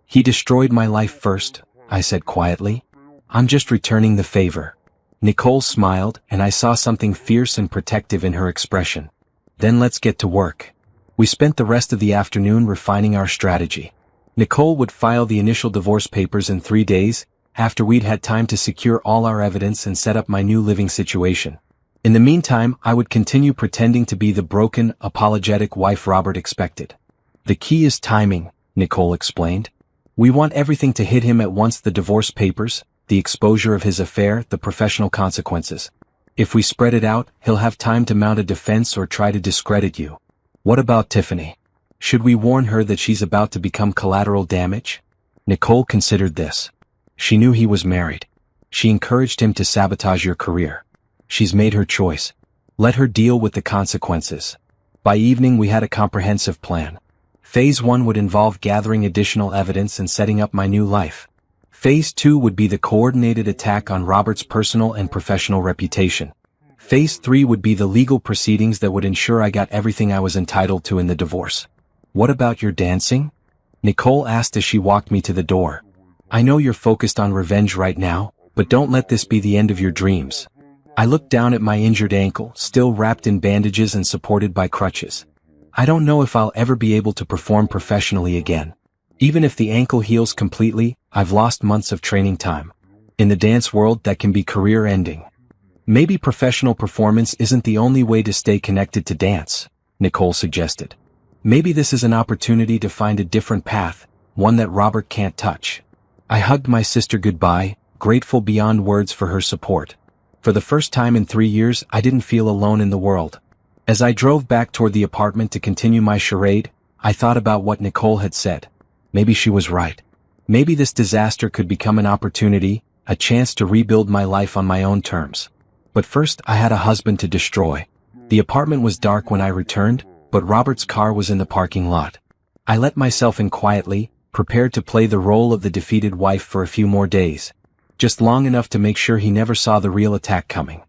He destroyed my life first, I said quietly. I'm just returning the favor. Nicole smiled, and I saw something fierce and protective in her expression. Then let's get to work. We spent the rest of the afternoon refining our strategy. Nicole would file the initial divorce papers in 3 days, after we'd had time to secure all our evidence and set up my new living situation. In the meantime, I would continue pretending to be the broken, apologetic wife Robert expected. The key is timing, Nicole explained. We want everything to hit him at once: the divorce papers, the exposure of his affair, the professional consequences. If we spread it out, he'll have time to mount a defense or try to discredit you. What about Tiffany? Should we warn her that she's about to become collateral damage? Nicole considered this. She knew he was married. She encouraged him to sabotage your career. She's made her choice. Let her deal with the consequences. By evening we had a comprehensive plan. Phase 1 would involve gathering additional evidence and setting up my new life. Phase 2 would be the coordinated attack on Robert's personal and professional reputation. Phase 3 would be the legal proceedings that would ensure I got everything I was entitled to in the divorce. What about your dancing? Nicole asked as she walked me to the door. I know you're focused on revenge right now, but don't let this be the end of your dreams. I looked down at my injured ankle, still wrapped in bandages and supported by crutches. I don't know if I'll ever be able to perform professionally again. Even if the ankle heals completely, I've lost months of training time. In the dance world, that can be career-ending. Maybe professional performance isn't the only way to stay connected to dance, Nicole suggested. Maybe this is an opportunity to find a different path, one that Robert can't touch. I hugged my sister goodbye, grateful beyond words for her support. For the first time in 3 years, I didn't feel alone in the world. As I drove back toward the apartment to continue my charade, I thought about what Nicole had said. Maybe she was right. Maybe this disaster could become an opportunity, a chance to rebuild my life on my own terms. But first, I had a husband to destroy. The apartment was dark when I returned, but Robert's car was in the parking lot. I let myself in quietly, prepared to play the role of the defeated wife for a few more days. Just long enough to make sure he never saw the real attack coming.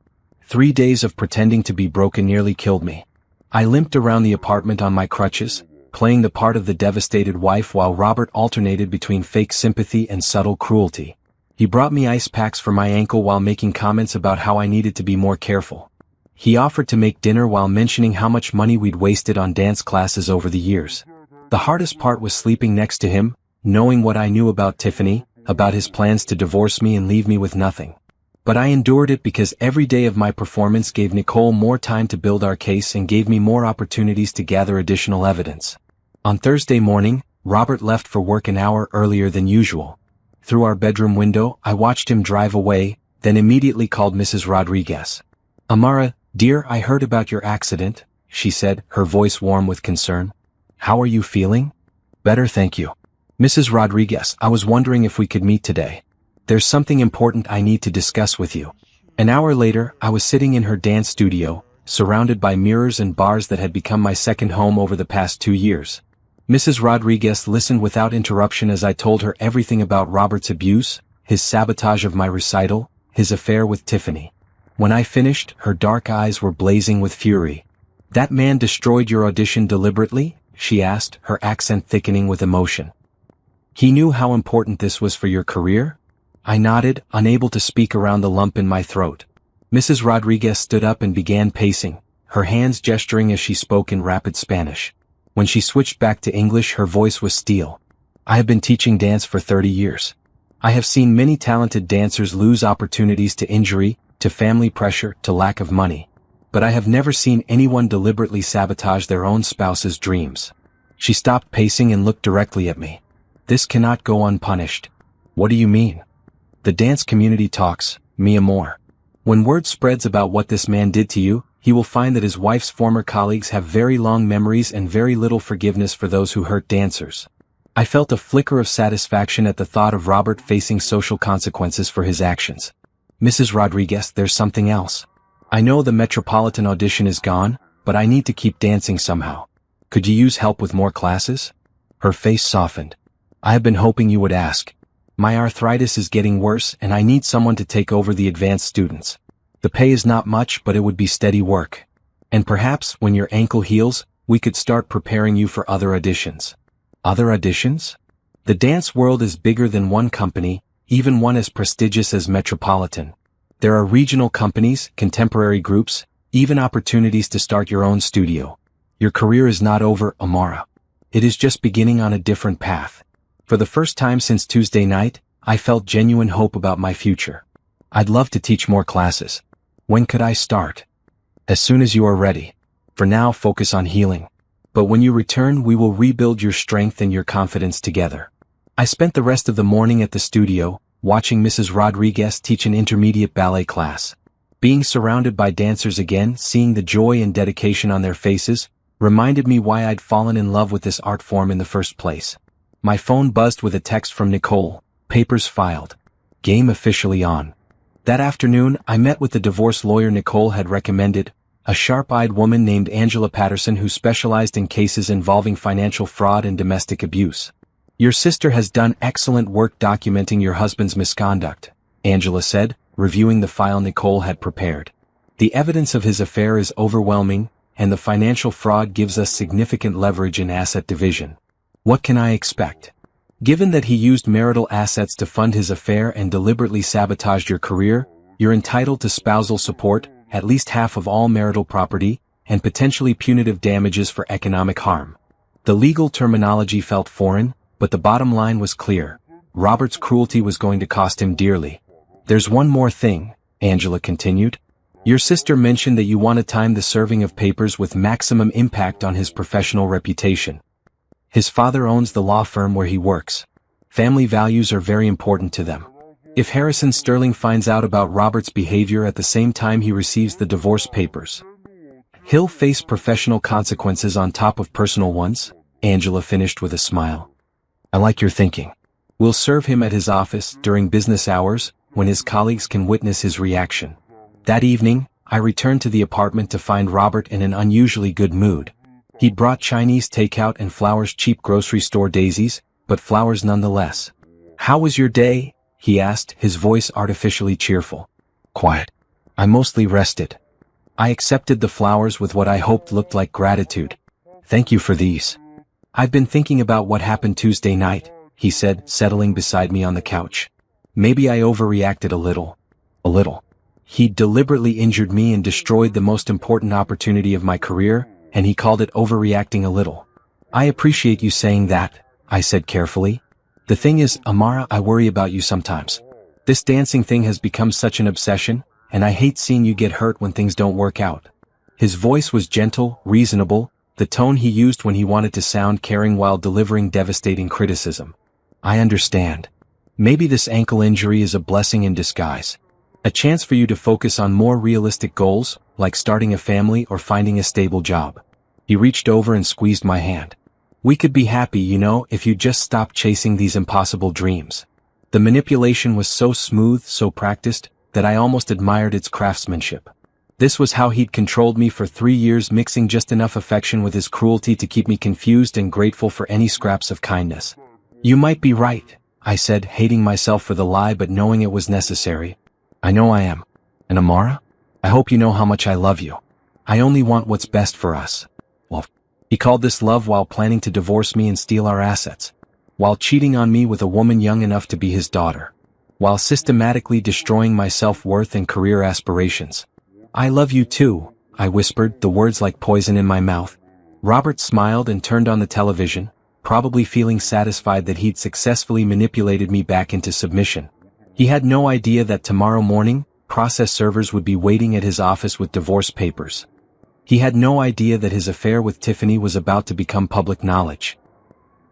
3 days of pretending to be broken nearly killed me. I limped around the apartment on my crutches, playing the part of the devastated wife while Robert alternated between fake sympathy and subtle cruelty. He brought me ice packs for my ankle while making comments about how I needed to be more careful. He offered to make dinner while mentioning how much money we'd wasted on dance classes over the years. The hardest part was sleeping next to him, knowing what I knew about Tiffany, about his plans to divorce me and leave me with nothing. But I endured it because every day of my performance gave Nicole more time to build our case and gave me more opportunities to gather additional evidence. On Thursday morning, Robert left for work an hour earlier than usual. Through our bedroom window, I watched him drive away, then immediately called Mrs. Rodriguez. Amara, dear, I heard about your accident, she said, her voice warm with concern. How are you feeling? Better, thank you. Mrs. Rodriguez, I was wondering if we could meet today. There's something important I need to discuss with you. An hour later, I was sitting in her dance studio, surrounded by mirrors and bars that had become my second home over the past 2 years. Mrs. Rodriguez listened without interruption as I told her everything about Robert's abuse, his sabotage of my recital, his affair with Tiffany. When I finished, her dark eyes were blazing with fury. That man destroyed your audition deliberately? She asked, her accent thickening with emotion. He knew how important this was for your career? I nodded, unable to speak around the lump in my throat. Mrs. Rodriguez stood up and began pacing, her hands gesturing as she spoke in rapid Spanish. When she switched back to English, her voice was steel. I have been teaching dance for 30 years. I have seen many talented dancers lose opportunities to injury, to family pressure, to lack of money. But I have never seen anyone deliberately sabotage their own spouse's dreams. She stopped pacing and looked directly at me. This cannot go unpunished. What do you mean? The dance community talks, mi amor. When word spreads about what this man did to you, he will find that his wife's former colleagues have very long memories and very little forgiveness for those who hurt dancers. I felt a flicker of satisfaction at the thought of Robert facing social consequences for his actions. Mrs. Rodriguez, there's something else. I know the Metropolitan audition is gone, but I need to keep dancing somehow. Could you use help with more classes? Her face softened. I have been hoping you would ask. My arthritis is getting worse and I need someone to take over the advanced students. The pay is not much, but it would be steady work. And perhaps, when your ankle heals, we could start preparing you for other auditions. Other auditions? The dance world is bigger than one company, even one as prestigious as Metropolitan. There are regional companies, contemporary groups, even opportunities to start your own studio. Your career is not over, Amara. It is just beginning on a different path. For the first time since Tuesday night, I felt genuine hope about my future. I'd love to teach more classes. When could I start? As soon as you are ready. For now, focus on healing. But when you return, we will rebuild your strength and your confidence together. I spent the rest of the morning at the studio, watching Mrs. Rodriguez teach an intermediate ballet class. Being surrounded by dancers again, seeing the joy and dedication on their faces, reminded me why I'd fallen in love with this art form in the first place. My phone buzzed with a text from Nicole. Papers filed. Game officially on. That afternoon, I met with the divorce lawyer Nicole had recommended, a sharp-eyed woman named Angela Patterson who specialized in cases involving financial fraud and domestic abuse. Your sister has done excellent work documenting your husband's misconduct, Angela said, reviewing the file Nicole had prepared. The evidence of his affair is overwhelming, and the financial fraud gives us significant leverage in asset division. What can I expect? Given that he used marital assets to fund his affair and deliberately sabotaged your career, you're entitled to spousal support, at least half of all marital property, and potentially punitive damages for economic harm. The legal terminology felt foreign, but the bottom line was clear. Robert's cruelty was going to cost him dearly. There's one more thing, Angela continued. Your sister mentioned that you want to time the serving of papers with maximum impact on his professional reputation. His father owns the law firm where he works. Family values are very important to them. If Harrison Sterling finds out about Robert's behavior at the same time he receives the divorce papers, he'll face professional consequences on top of personal ones, Angela finished with a smile. I like your thinking. We'll serve him at his office during business hours, when his colleagues can witness his reaction. That evening, I returned to the apartment to find Robert in an unusually good mood. He'd brought Chinese takeout and flowers, cheap grocery store daisies, but flowers nonetheless. How was your day? He asked, his voice artificially cheerful. Quiet. I mostly rested. I accepted the flowers with what I hoped looked like gratitude. Thank you for these. I've been thinking about what happened Tuesday night, he said, settling beside me on the couch. Maybe I overreacted a little. A little. He'd deliberately injured me and destroyed the most important opportunity of my career, and he called it overreacting a little. I appreciate you saying that, I said carefully. The thing is, Amara, I worry about you sometimes. This dancing thing has become such an obsession, and I hate seeing you get hurt when things don't work out. His voice was gentle, reasonable, the tone he used when he wanted to sound caring while delivering devastating criticism. I understand. Maybe this ankle injury is a blessing in disguise. A chance for you to focus on more realistic goals, like starting a family or finding a stable job. He reached over and squeezed my hand. We could be happy, you know, if you just stopped chasing these impossible dreams. The manipulation was so smooth, so practiced, that I almost admired its craftsmanship. This was how he'd controlled me for 3 years, mixing just enough affection with his cruelty to keep me confused and grateful for any scraps of kindness. You might be right, I said, hating myself for the lie but knowing it was necessary. I know I am. And Amara? I hope you know how much I love you. I only want what's best for us. Well, he called this love while planning to divorce me and steal our assets. While cheating on me with a woman young enough to be his daughter. While systematically destroying my self-worth and career aspirations. I love you too, I whispered, the words like poison in my mouth. Robert smiled and turned on the television, probably feeling satisfied that he'd successfully manipulated me back into submission. He had no idea that tomorrow morning, process servers would be waiting at his office with divorce papers. He had no idea that his affair with Tiffany was about to become public knowledge.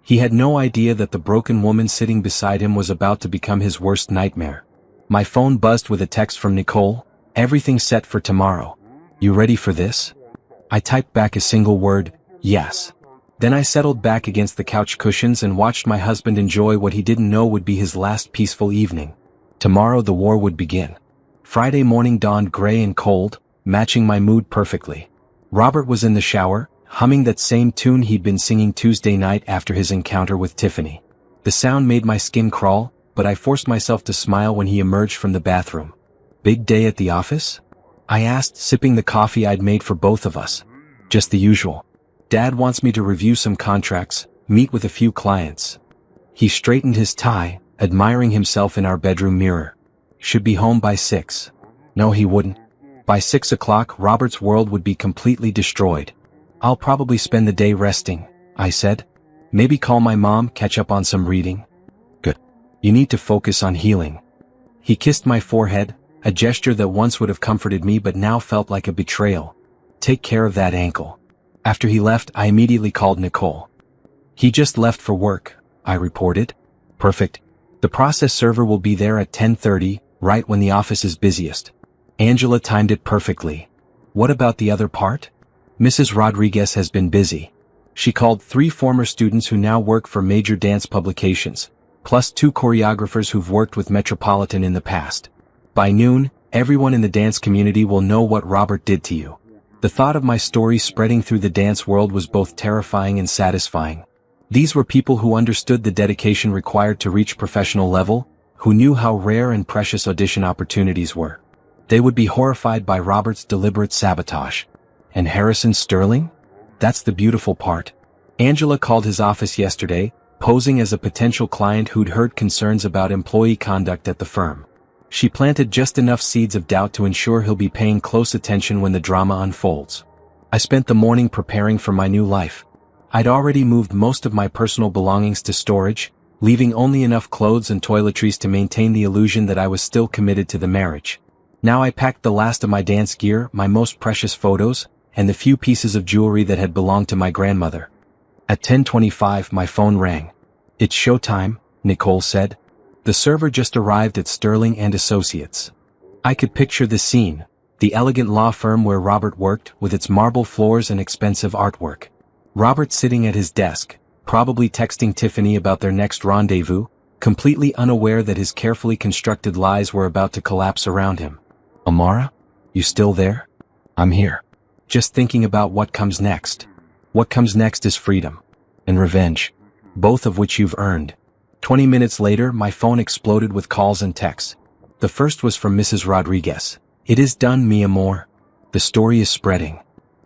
He had no idea that the broken woman sitting beside him was about to become his worst nightmare. My phone buzzed with a text from Nicole. Everything set for tomorrow. You ready for this? I typed back a single word, yes. Then I settled back against the couch cushions and watched my husband enjoy what he didn't know would be his last peaceful evening. Tomorrow the war would begin. Friday morning dawned gray and cold, matching my mood perfectly. Robert was in the shower, humming that same tune he'd been singing Tuesday night after his encounter with Tiffany. The sound made my skin crawl, but I forced myself to smile when he emerged from the bathroom. Big day at the office? I asked, sipping the coffee I'd made for both of us. Just the usual. Dad wants me to review some contracts, meet with a few clients. He straightened his tie, admiring himself in our bedroom mirror. Should be home by 6. No, he wouldn't. By 6 o'clock, Robert's world would be completely destroyed. I'll probably spend the day resting, I said. Maybe call my mom, catch up on some reading. Good. You need to focus on healing. He kissed my forehead, a gesture that once would have comforted me but now felt like a betrayal. Take care of that ankle. After he left, I immediately called Nicole. He just left for work, I reported. Perfect. The process server will be there at 10:30, right when the office is busiest. Angela timed it perfectly. What about the other part? Mrs. Rodriguez has been busy. She called 3 former students who now work for major dance publications, plus 2 choreographers who've worked with Metropolitan in the past. By noon, everyone in the dance community will know what Robert did to you. The thought of my story spreading through the dance world was both terrifying and satisfying. These were people who understood the dedication required to reach professional level, who knew how rare and precious audition opportunities were. They would be horrified by Robert's deliberate sabotage. And Harrison Sterling? That's the beautiful part. Angela called his office yesterday, posing as a potential client who'd heard concerns about employee conduct at the firm. She planted just enough seeds of doubt to ensure he'll be paying close attention when the drama unfolds. I spent the morning preparing for my new life. I'd already moved most of my personal belongings to storage, leaving only enough clothes and toiletries to maintain the illusion that I was still committed to the marriage. Now I packed the last of my dance gear, my most precious photos, and the few pieces of jewelry that had belonged to my grandmother. At 10:25 my phone rang. "It's showtime," Nicole said. The server just arrived at Sterling and Associates. I could picture the scene, the elegant law firm where Robert worked, with its marble floors and expensive artwork. Robert sitting at his desk, probably texting Tiffany about their next rendezvous, completely unaware that his carefully constructed lies were about to collapse around him. "Amara? You still there?" "I'm here. Just thinking about what comes next." "What comes next is freedom. And revenge. Both of which you've earned." 20 minutes later, my phone exploded with calls and texts. The first was from Mrs. Rodriguez. "It is done, mi amor. The story is spreading."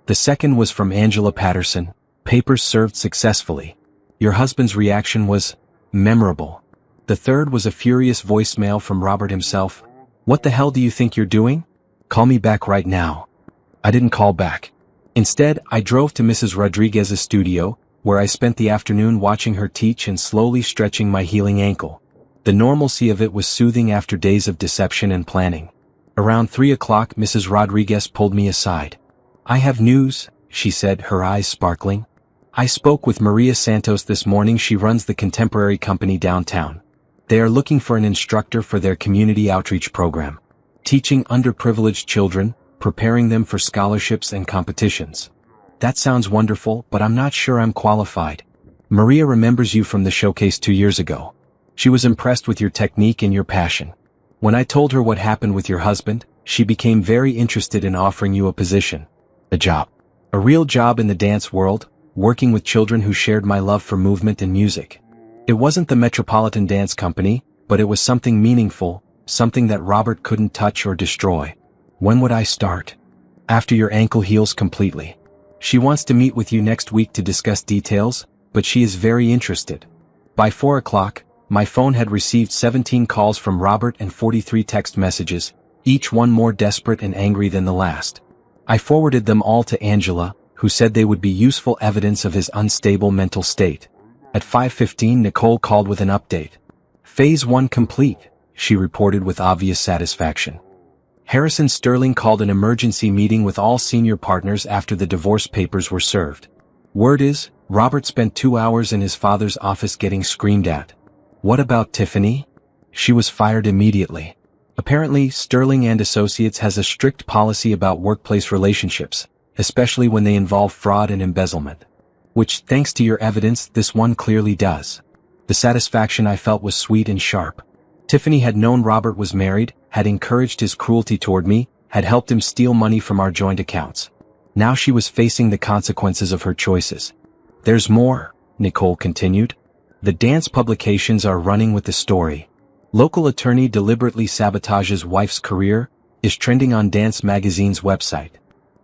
The second was from Angela Patterson. "Papers served successfully. Your husband's reaction was memorable." The third was a furious voicemail from Robert himself. "What the hell do you think you're doing? Call me back right now." I didn't call back. Instead, I drove to Mrs. Rodriguez's studio, where I spent the afternoon watching her teach and slowly stretching my healing ankle. The normalcy of it was soothing after days of deception and planning. Around 3 o'clock, Mrs. Rodriguez pulled me aside. "I have news," she said, her eyes sparkling. "I spoke with Maria Santos this morning. She runs the contemporary company downtown. They are looking for an instructor for their community outreach program, teaching underprivileged children, preparing them for scholarships and competitions." "That sounds wonderful, but I'm not sure I'm qualified. Maria remembers you from the showcase 2 years ago. She was impressed with your technique and your passion. When I told her what happened with your husband, she became very interested in offering you a position. A job. A real job in the dance world, working with children who shared my love for movement and music. It wasn't the Metropolitan Dance Company, but it was something meaningful, something that Robert couldn't touch or destroy." "When would I start?" "After your ankle heals completely. She wants to meet with you next week to discuss details, but she is very interested." By 4 o'clock, my phone had received 17 calls from Robert and 43 text messages, each one more desperate and angry than the last. I forwarded them all to Angela, who said they would be useful evidence of his unstable mental state. At 5:15 Nicole called with an update. "Phase 1 complete," she reported with obvious satisfaction. Harrison Sterling called an emergency meeting with all senior partners after the divorce papers were served. Word is, Robert spent 2 hours in his father's office getting screamed at. What about Tiffany? She was fired immediately. Apparently, Sterling and Associates has a strict policy about workplace relationships, especially when they involve fraud and embezzlement. Which, thanks to your evidence, this one clearly does. The satisfaction I felt was sweet and sharp. Tiffany had known Robert was married, had encouraged his cruelty toward me, had helped him steal money from our joint accounts. Now she was facing the consequences of her choices. "There's more," Nicole continued. "The dance publications are running with the story. Local attorney deliberately sabotages wife's career, is trending on Dance Magazine's website.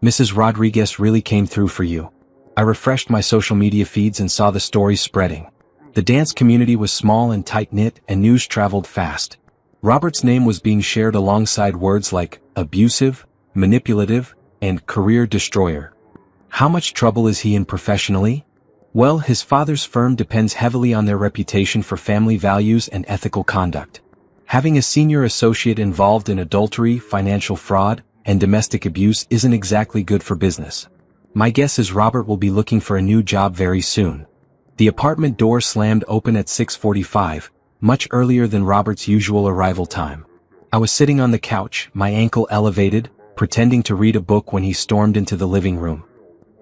Mrs. Rodriguez really came through for you." I refreshed my social media feeds and saw the story spreading. The dance community was small and tight-knit, and news traveled fast. Robert's name was being shared alongside words like abusive, manipulative, and career destroyer. How much trouble is he in professionally? Well, his father's firm depends heavily on their reputation for family values and ethical conduct. Having a senior associate involved in adultery, financial fraud, and domestic abuse isn't exactly good for business. My guess is Robert will be looking for a new job very soon. The apartment door slammed open at 6:45, much earlier than Robert's usual arrival time. I was sitting on the couch, my ankle elevated, pretending to read a book when he stormed into the living room.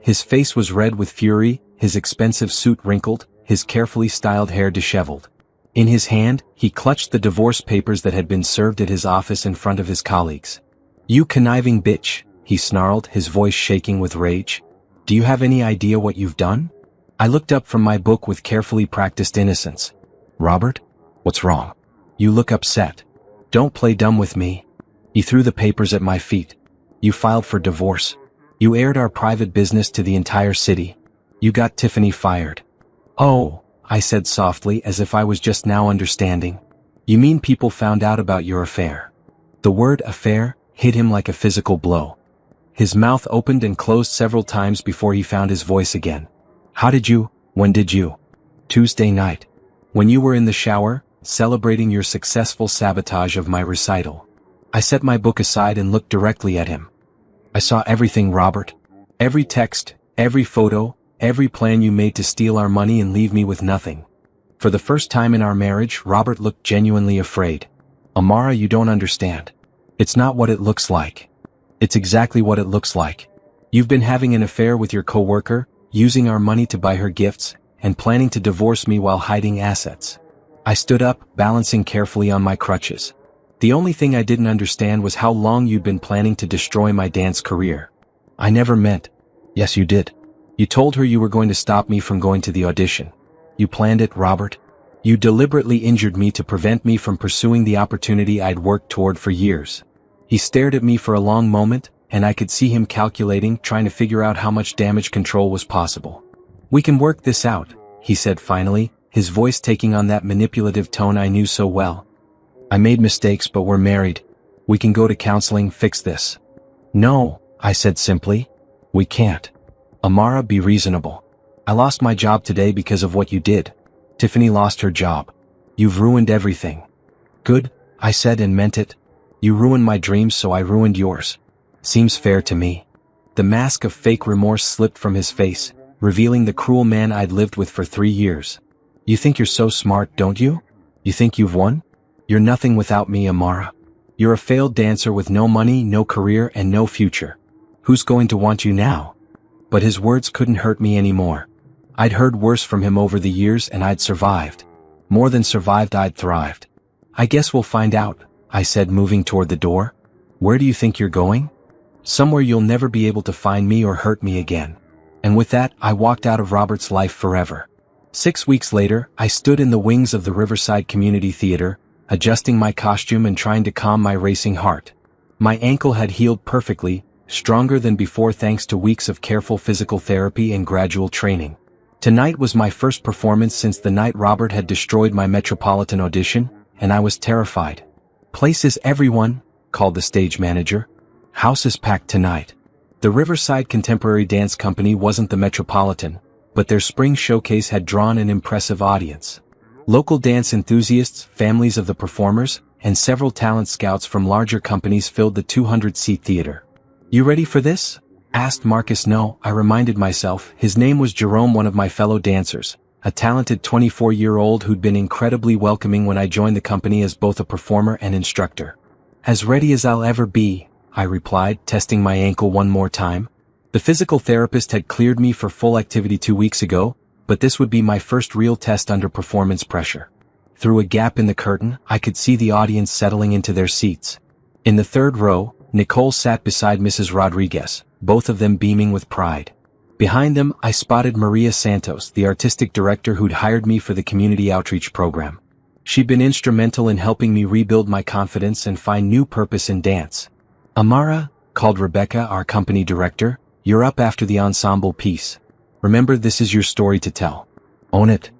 His face was red with fury, his expensive suit wrinkled, his carefully styled hair disheveled. In his hand, he clutched the divorce papers that had been served at his office in front of his colleagues. "You conniving bitch," he snarled, his voice shaking with rage. Do you have any idea what you've done? I looked up from my book with carefully practiced innocence. Robert? What's wrong? You look upset. Don't play dumb with me. You threw the papers at my feet. You filed for divorce. You aired our private business to the entire city. You got Tiffany fired. Oh, I said softly as if I was just now understanding. You mean people found out about your affair? The word affair hit him like a physical blow. His mouth opened and closed several times before he found his voice again. When did you? Tuesday night. When you were in the shower, celebrating your successful sabotage of my recital. I set my book aside and looked directly at him. I saw everything, Robert. Every text, every photo, every plan you made to steal our money and leave me with nothing. For the first time in our marriage, Robert looked genuinely afraid. Amara, you don't understand. It's not what it looks like. It's exactly what it looks like. You've been having an affair with your coworker, using our money to buy her gifts, and planning to divorce me while hiding assets. I stood up, balancing carefully on my crutches. The only thing I didn't understand was how long you'd been planning to destroy my dance career. I never meant. Yes, you did. You told her you were going to stop me from going to the audition. You planned it, Robert. You deliberately injured me to prevent me from pursuing the opportunity I'd worked toward for years. He stared at me for a long moment, and I could see him calculating, trying to figure out how much damage control was possible. We can work this out, he said finally, his voice taking on that manipulative tone I knew so well. I made mistakes, but we're married. We can go to counseling, fix this. No, I said simply. We can't. Amara, be reasonable. I lost my job today because of what you did. Tiffany lost her job. You've ruined everything. Good, I said and meant it. You ruined my dreams, so I ruined yours. Seems fair to me. The mask of fake remorse slipped from his face, revealing the cruel man I'd lived with for 3 years. You think you're so smart, don't you? You think you've won? You're nothing without me, Amara. You're a failed dancer with no money, no career, and no future. Who's going to want you now? But his words couldn't hurt me anymore. I'd heard worse from him over the years and I'd survived. More than survived, I'd thrived. I guess we'll find out, I said, moving toward the door. Where do you think you're going? Somewhere you'll never be able to find me or hurt me again. And with that, I walked out of Robert's life forever. 6 weeks later, I stood in the wings of the Riverside Community Theater, adjusting my costume and trying to calm my racing heart. My ankle had healed perfectly, stronger than before thanks to weeks of careful physical therapy and gradual training. Tonight was my first performance since the night Robert had destroyed my Metropolitan audition, and I was terrified. Places everyone, called the stage manager. House is packed tonight. The Riverside Contemporary Dance Company wasn't the Metropolitan, but their spring showcase had drawn an impressive audience. Local dance enthusiasts, families of the performers, and several talent scouts from larger companies filled the 200-seat theater. You ready for this? Asked Marcus. No, I reminded myself. His name was Jerome, one of my fellow dancers, a talented 24-year-old who'd been incredibly welcoming when I joined the company as both a performer and instructor. As ready as I'll ever be, I replied, testing my ankle one more time. The physical therapist had cleared me for full activity 2 weeks ago, but this would be my first real test under performance pressure. Through a gap in the curtain, I could see the audience settling into their seats. In the third row, Nicole sat beside Mrs. Rodriguez, both of them beaming with pride. Behind them, I spotted Maria Santos, the artistic director who'd hired me for the community outreach program. She'd been instrumental in helping me rebuild my confidence and find new purpose in dance. Amara, called Rebecca, our company director, you're up after the ensemble piece. Remember, this is your story to tell. Own it.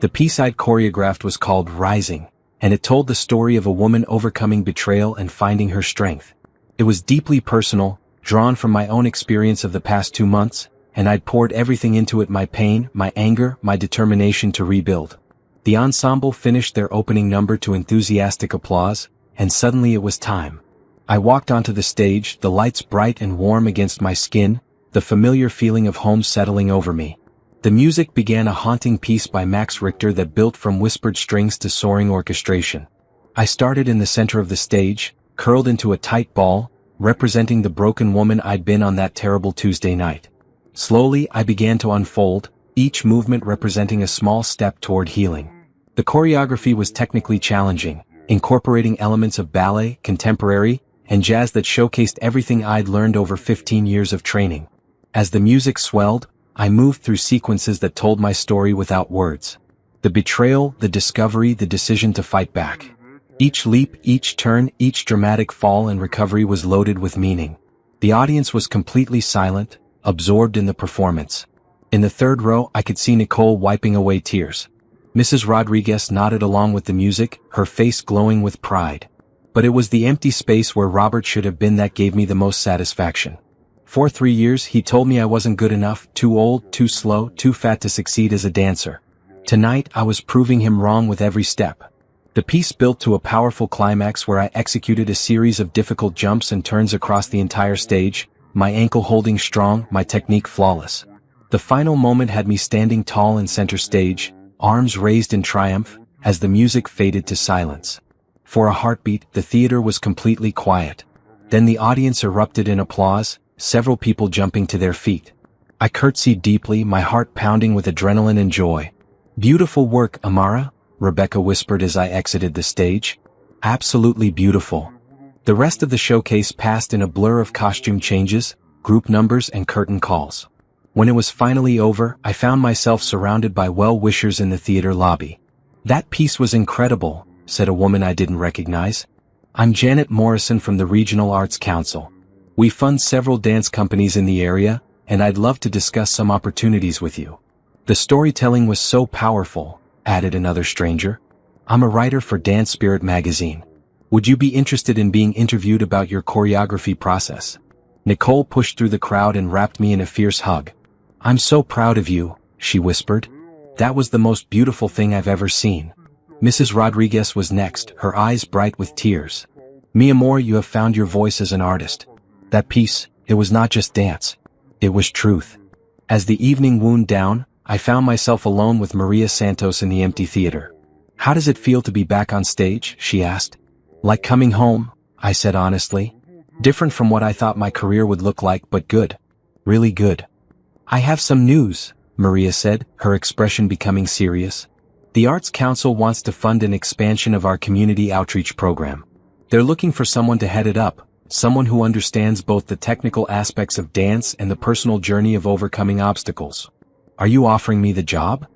The piece I'd choreographed was called Rising, and it told the story of a woman overcoming betrayal and finding her strength. It was deeply personal, drawn from my own experience of the past 2 months, and I'd poured everything into it: my pain, my anger, my determination to rebuild. The ensemble finished their opening number to enthusiastic applause, and suddenly it was time. I walked onto the stage, the lights bright and warm against my skin, the familiar feeling of home settling over me. The music began, a haunting piece by Max Richter that built from whispered strings to soaring orchestration. I started in the center of the stage, curled into a tight ball, representing the broken woman I'd been on that terrible Tuesday night. Slowly, I began to unfold, each movement representing a small step toward healing. The choreography was technically challenging, incorporating elements of ballet, contemporary, and jazz that showcased everything I'd learned over 15 years of training. As the music swelled, I moved through sequences that told my story without words. The betrayal, the discovery, the decision to fight back. Each leap, each turn, each dramatic fall and recovery was loaded with meaning. The audience was completely silent, absorbed in the performance. In the third row, I could see Nicole wiping away tears. Mrs. Rodriguez nodded along with the music, her face glowing with pride. But it was the empty space where Robert should have been that gave me the most satisfaction. For 3 years, he told me I wasn't good enough, too old, too slow, too fat to succeed as a dancer. Tonight, I was proving him wrong with every step. The piece built to a powerful climax where I executed a series of difficult jumps and turns across the entire stage, my ankle holding strong, my technique flawless. The final moment had me standing tall in center stage, arms raised in triumph, as the music faded to silence. For a heartbeat, the theater was completely quiet. Then the audience erupted in applause, several people jumping to their feet. I curtsied deeply, my heart pounding with adrenaline and joy. "Beautiful work, Amara," Rebecca whispered as I exited the stage. "Absolutely beautiful." The rest of the showcase passed in a blur of costume changes, group numbers and curtain calls. When it was finally over, I found myself surrounded by well-wishers in the theater lobby. "That piece was incredible," said a woman I didn't recognize. "I'm Janet Morrison from the Regional Arts Council. We fund several dance companies in the area, and I'd love to discuss some opportunities with you." "The storytelling was so powerful," added another stranger. "I'm a writer for Dance Spirit magazine. Would you be interested in being interviewed about your choreography process?" Nicole pushed through the crowd and wrapped me in a fierce hug. "I'm so proud of you," she whispered. "That was the most beautiful thing I've ever seen." Mrs. Rodriguez was next, her eyes bright with tears. "Mi amor, you have found your voice as an artist. That piece, it was not just dance. It was truth." As the evening wound down, I found myself alone with Maria Santos in the empty theater. "How does it feel to be back on stage?" she asked. "Like coming home," I said honestly. "Different from what I thought my career would look like, but good. Really good." "I have some news," Maria said, her expression becoming serious. "The Arts Council wants to fund an expansion of our community outreach program. They're looking for someone to head it up, someone who understands both the technical aspects of dance and the personal journey of overcoming obstacles." "Are you offering me the job?"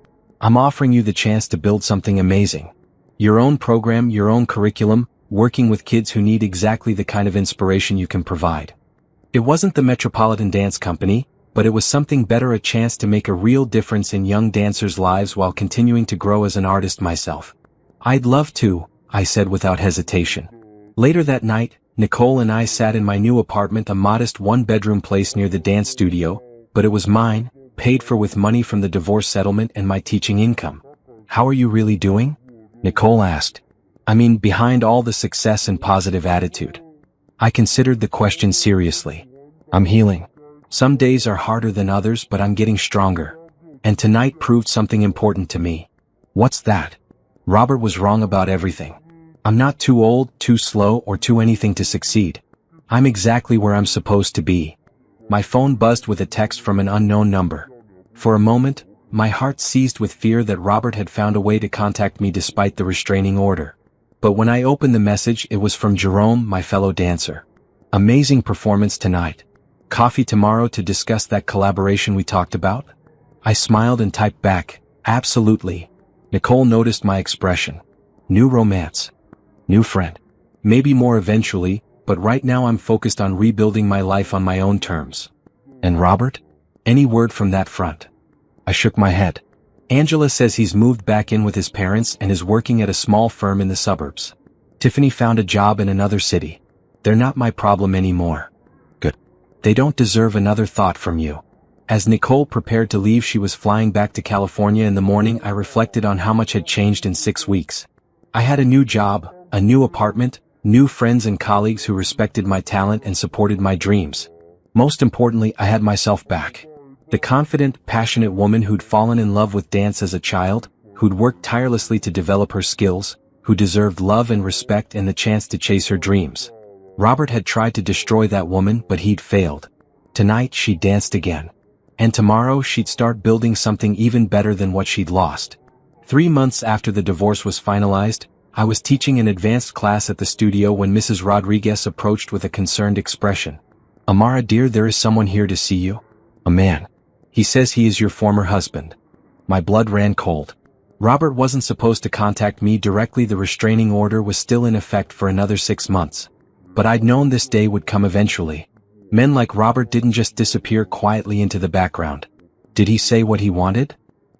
"I'm offering you the chance to build something amazing. Your own program, your own curriculum, working with kids who need exactly the kind of inspiration you can provide." It wasn't the Metropolitan Dance Company, but it was something better, a chance to make a real difference in young dancers' lives while continuing to grow as an artist myself. "I'd love to," I said without hesitation. Later that night, Nicole and I sat in my new apartment, a modest one-bedroom place near the dance studio, but it was mine, paid for with money from the divorce settlement and my teaching income. "How are you really doing?" Nicole asked. "I mean, behind all the success and positive attitude." I considered the question seriously. "I'm healing. Some days are harder than others, but I'm getting stronger. And tonight proved something important to me." "What's that?" "Robert was wrong about everything. I'm not too old, too slow, or too anything to succeed. I'm exactly where I'm supposed to be." My phone buzzed with a text from an unknown number. For a moment, my heart seized with fear that Robert had found a way to contact me despite the restraining order. But when I opened the message, it was from Jerome, my fellow dancer. "Amazing performance tonight. Coffee tomorrow to discuss that collaboration we talked about?" I smiled and typed back, "Absolutely." Nicole noticed my expression. "New romance. New friend. Maybe more eventually, but right now I'm focused on rebuilding my life on my own terms." "And Robert? Any word from that front?" I shook my head. "Angela says he's moved back in with his parents and is working at a small firm in the suburbs. Tiffany found a job in another city. They're not my problem anymore." "Good. They don't deserve another thought from you." As Nicole prepared to leave, she was flying back to California in the morning. I reflected on how much had changed in 6 weeks. I had a new job, a new apartment, new friends and colleagues who respected my talent and supported my dreams. Most importantly, I had myself back. The confident, passionate woman who'd fallen in love with dance as a child, who'd worked tirelessly to develop her skills, who deserved love and respect and the chance to chase her dreams. Robert had tried to destroy that woman, but he'd failed. Tonight she danced again. And tomorrow she'd start building something even better than what she'd lost. 3 months after the divorce was finalized, I was teaching an advanced class at the studio when Mrs. Rodriguez approached with a concerned expression. Amara dear, there is someone here to see you. A man. He says he is your former husband. My blood ran cold. Robert wasn't supposed to contact me directly. The restraining order was still in effect for another 6 months. But I'd known this day would come eventually. Men like Robert didn't just disappear quietly into the background. Did he say what he wanted?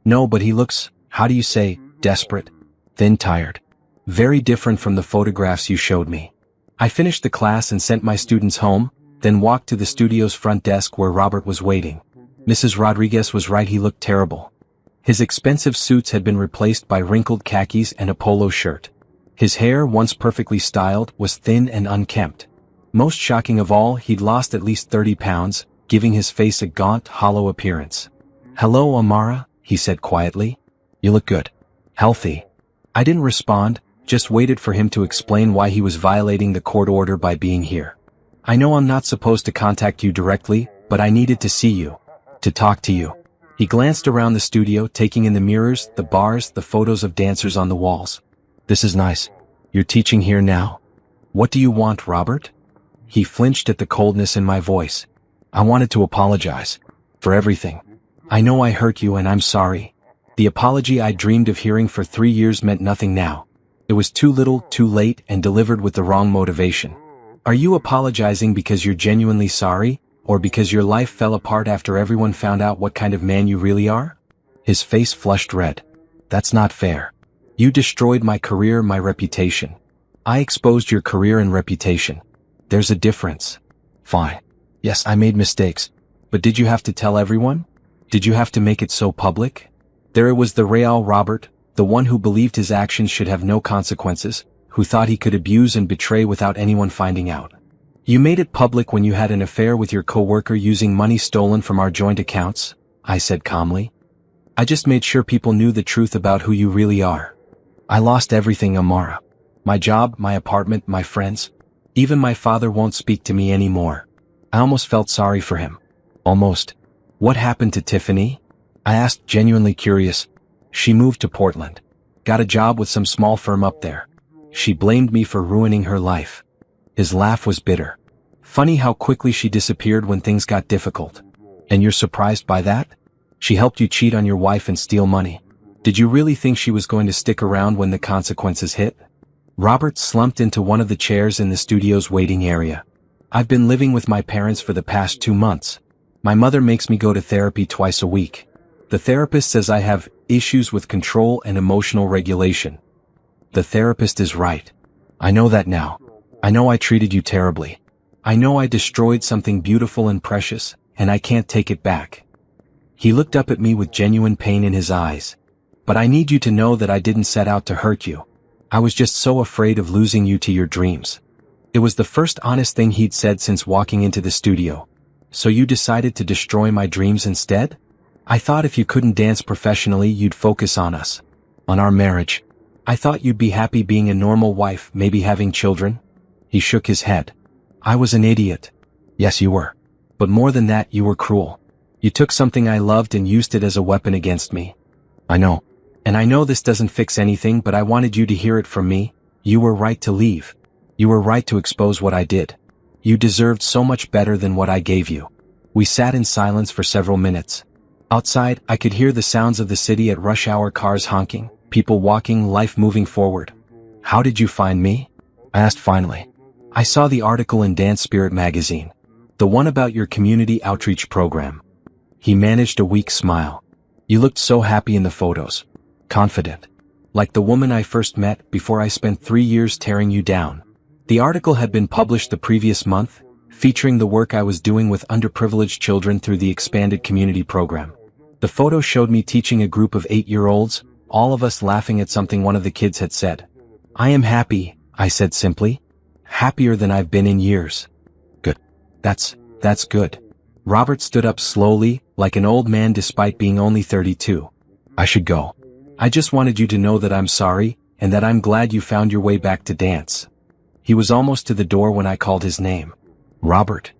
No, but he looks, how do you say, desperate? Then tired. Very different from the photographs you showed me. I finished the class and sent my students home, then walked to the studio's front desk where Robert was waiting. Mrs. Rodriguez was right, he looked terrible. His expensive suits had been replaced by wrinkled khakis and a polo shirt. His hair, once perfectly styled, was thin and unkempt. Most shocking of all, he'd lost at least 30 pounds, giving his face a gaunt, hollow appearance. Hello, Amara, he said quietly. You look good. Healthy. I didn't respond, just waited for him to explain why he was violating the court order by being here. I know I'm not supposed to contact you directly, but I needed to see you. To talk to you. He glanced around the studio, taking in the mirrors, the bars, the photos of dancers on the walls. This is nice. You're teaching here now. What do you want, Robert? He flinched at the coldness in my voice. I wanted to apologize. For everything. I know I hurt you and I'm sorry. The apology I dreamed of hearing for 3 years meant nothing now. It was too little, too late, and delivered with the wrong motivation. Are you apologizing because you're genuinely sorry, or because your life fell apart after everyone found out what kind of man you really are? His face flushed red. That's not fair. You destroyed my career, my reputation. I exposed your career and reputation. There's a difference. Fine. Yes, I made mistakes. But did you have to tell everyone? Did you have to make it so public? There was the real Robert, the one who believed his actions should have no consequences, who thought he could abuse and betray without anyone finding out. You made it public when you had an affair with your coworker using money stolen from our joint accounts, I said calmly. I just made sure people knew the truth about who you really are. I lost everything, Amara. My job, my apartment, my friends. Even my father won't speak to me anymore. I almost felt sorry for him. Almost. What happened to Tiffany? I asked, genuinely curious. She moved to Portland. Got a job with some small firm up there. She blamed me for ruining her life. His laugh was bitter. Funny how quickly she disappeared when things got difficult. And you're surprised by that? She helped you cheat on your wife and steal money. Did you really think she was going to stick around when the consequences hit? Robert slumped into one of the chairs in the studio's waiting area. I've been living with my parents for the past 2 months. My mother makes me go to therapy twice a week. The therapist says I have issues with control and emotional regulation. The therapist is right. I know that now. I know I treated you terribly. I know I destroyed something beautiful and precious, and I can't take it back. He looked up at me with genuine pain in his eyes. But I need you to know that I didn't set out to hurt you. I was just so afraid of losing you to your dreams. It was the first honest thing he'd said since walking into the studio. So you decided to destroy my dreams instead? I thought if you couldn't dance professionally, you'd focus on us. On our marriage. I thought you'd be happy being a normal wife, maybe having children. He shook his head. I was an idiot. Yes, you were. But more than that, you were cruel. You took something I loved and used it as a weapon against me. I know. And I know this doesn't fix anything, but I wanted you to hear it from me. You were right to leave. You were right to expose what I did. You deserved so much better than what I gave you. We sat in silence for several minutes. Outside, I could hear the sounds of the city at rush hour, cars honking, people walking, life moving forward. How did you find me? I asked finally. I saw the article in Dance Spirit magazine. The one about your community outreach program. He managed a weak smile. You looked so happy in the photos. Confident. Like the woman I first met before I spent 3 years tearing you down. The article had been published the previous month, featuring the work I was doing with underprivileged children through the expanded community program. The photo showed me teaching a group of 8-year-olds, all of us laughing at something one of the kids had said. I am happy, I said simply. Happier than I've been in years. Good. That's good. Robert stood up slowly, like an old man despite being only 32. I should go. I just wanted you to know that I'm sorry, and that I'm glad you found your way back to dance. He was almost to the door when I called his name. Robert.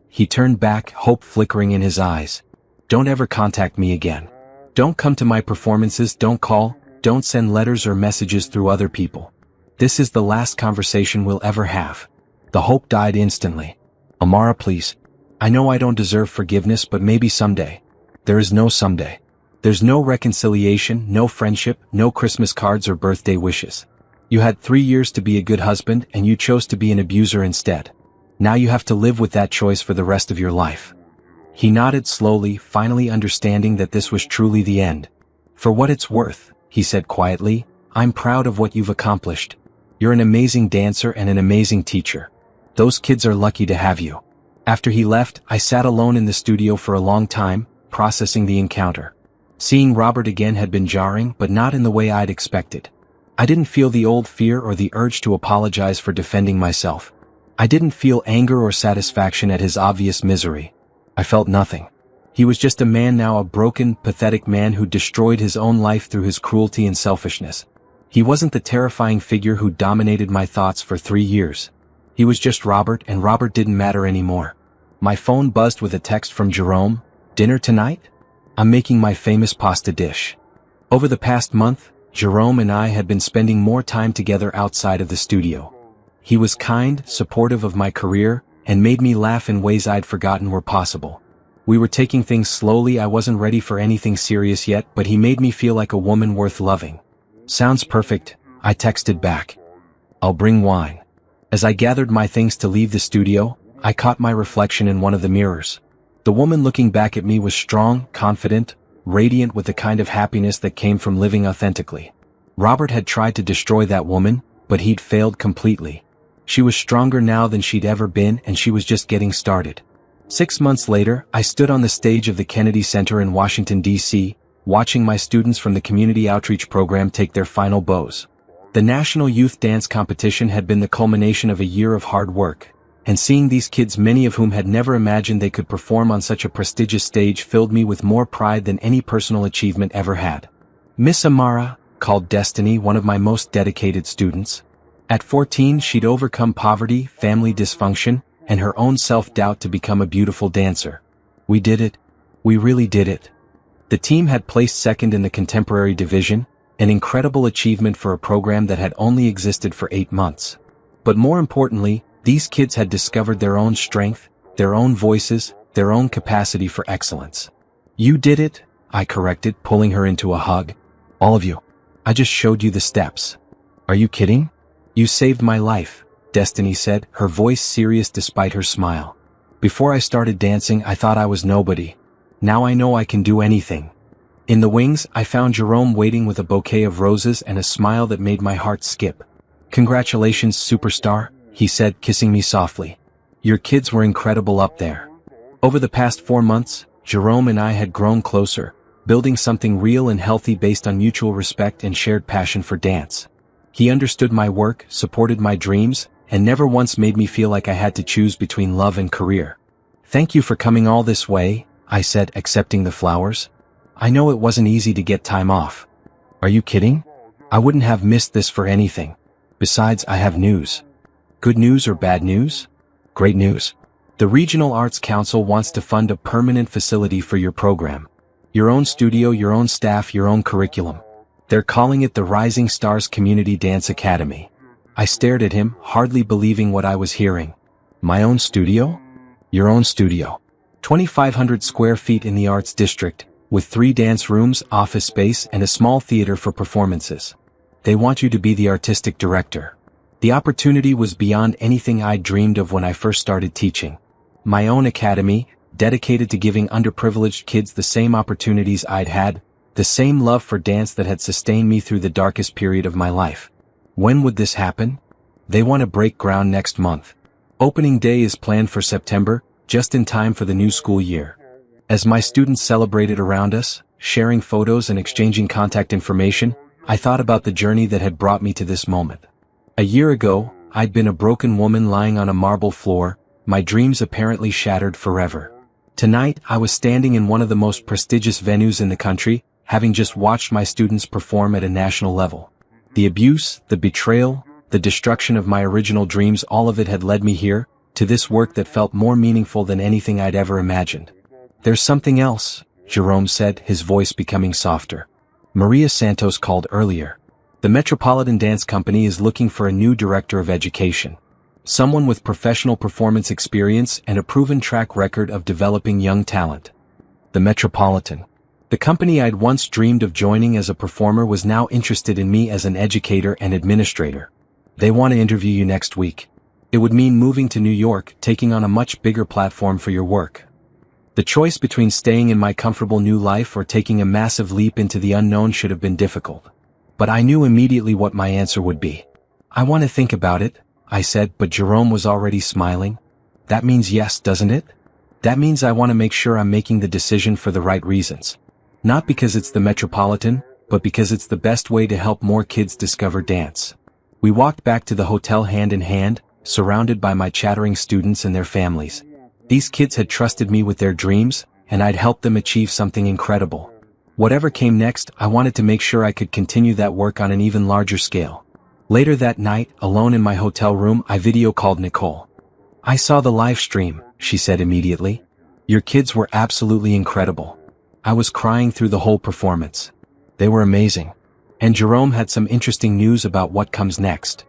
He turned back, hope flickering in his eyes. Don't ever contact me again. Don't come to my performances, don't call, don't send letters or messages through other people. This is the last conversation we'll ever have. The hope died instantly. Amara, please. I know I don't deserve forgiveness, but maybe someday. There is no someday. There's no reconciliation, no friendship, no Christmas cards or birthday wishes. You had 3 years to be a good husband and you chose to be an abuser instead. Now you have to live with that choice for the rest of your life. He nodded slowly, finally understanding that this was truly the end. For what it's worth, he said quietly, I'm proud of what you've accomplished. You're an amazing dancer and an amazing teacher. Those kids are lucky to have you. After he left, I sat alone in the studio for a long time, processing the encounter. Seeing Robert again had been jarring, but not in the way I'd expected. I didn't feel the old fear or the urge to apologize for defending myself. I didn't feel anger or satisfaction at his obvious misery. I felt nothing. He was just a man now, a broken, pathetic man who destroyed his own life through his cruelty and selfishness. He wasn't the terrifying figure who dominated my thoughts for 3 years. He was just Robert, and Robert didn't matter anymore. My phone buzzed with a text from Jerome. Dinner tonight? I'm making my famous pasta dish. Over the past month, Jerome and I had been spending more time together outside of the studio. He was kind, supportive of my career, and made me laugh in ways I'd forgotten were possible. We were taking things slowly. I wasn't ready for anything serious yet, but he made me feel like a woman worth loving. Sounds perfect, I texted back. I'll bring wine. As I gathered my things to leave the studio, I caught my reflection in one of the mirrors. The woman looking back at me was strong, confident, radiant with the kind of happiness that came from living authentically. Robert had tried to destroy that woman, but he'd failed completely. She was stronger now than she'd ever been, and she was just getting started. 6 months later, I stood on the stage of the Kennedy Center in Washington, D.C., watching my students from the community outreach program take their final bows. The National Youth Dance Competition had been the culmination of a year of hard work, and seeing these kids, many of whom had never imagined they could perform on such a prestigious stage, filled me with more pride than any personal achievement ever had. Miss Amara, called Destiny, one of my most dedicated students. At 14, she'd overcome poverty, family dysfunction, and her own self-doubt to become a beautiful dancer. We did it. We really did it. The team had placed second in the contemporary division, an incredible achievement for a program that had only existed for 8 months. But more importantly, these kids had discovered their own strength, their own voices, their own capacity for excellence. You did it, I corrected, pulling her into a hug. All of you. I just showed you the steps. Are you kidding? You saved my life, Destiny said, her voice serious despite her smile. Before I started dancing, I thought I was nobody. Now I know I can do anything. In the wings, I found Jerome waiting with a bouquet of roses and a smile that made my heart skip. Congratulations, superstar, he said, kissing me softly. Your kids were incredible up there. Over the past 4 months, Jerome and I had grown closer, building something real and healthy based on mutual respect and shared passion for dance. He understood my work, supported my dreams, and never once made me feel like I had to choose between love and career. Thank you for coming all this way, I said, accepting the flowers. I know it wasn't easy to get time off. Are you kidding? I wouldn't have missed this for anything. Besides, I have news. Good news or bad news? Great news. The Regional Arts Council wants to fund a permanent facility for your program. Your own studio, your own staff, your own curriculum. They're calling it the Rising Stars Community Dance Academy. I stared at him, hardly believing what I was hearing. My own studio? Your own studio. 2,500 square feet in the Arts District, with 3 dance rooms, office space, and a small theater for performances. They want you to be the artistic director. The opportunity was beyond anything I'd dreamed of when I first started teaching. My own academy, dedicated to giving underprivileged kids the same opportunities I'd had, the same love for dance that had sustained me through the darkest period of my life. When would this happen? They want to break ground next month. Opening day is planned for September, just in time for the new school year. As my students celebrated around us, sharing photos and exchanging contact information, I thought about the journey that had brought me to this moment. A year ago, I'd been a broken woman lying on a marble floor, my dreams apparently shattered forever. Tonight, I was standing in one of the most prestigious venues in the country, having just watched my students perform at a national level. The abuse, the betrayal, the destruction of my original dreams, all of it had led me here, to this work that felt more meaningful than anything I'd ever imagined. There's something else, Jerome said, his voice becoming softer. Maria Santos called earlier. The Metropolitan Dance Company is looking for a new director of education. Someone with professional performance experience and a proven track record of developing young talent. The Metropolitan. The company I'd once dreamed of joining as a performer was now interested in me as an educator and administrator. They want to interview you next week. It would mean moving to New York, taking on a much bigger platform for your work. The choice between staying in my comfortable new life or taking a massive leap into the unknown should have been difficult. But I knew immediately what my answer would be. I want to think about it, I said, but Jerome was already smiling. That means yes, doesn't it? That means I want to make sure I'm making the decision for the right reasons. Not because it's the Metropolitan, but because it's the best way to help more kids discover dance. We walked back to the hotel hand in hand, surrounded by my chattering students and their families. These kids had trusted me with their dreams, and I'd helped them achieve something incredible. Whatever came next, I wanted to make sure I could continue that work on an even larger scale. Later that night, alone in my hotel room, I video called Nicole. I saw the live stream, she said immediately. Your kids were absolutely incredible. I was crying through the whole performance. They were amazing. And Jerome had some interesting news about what comes next.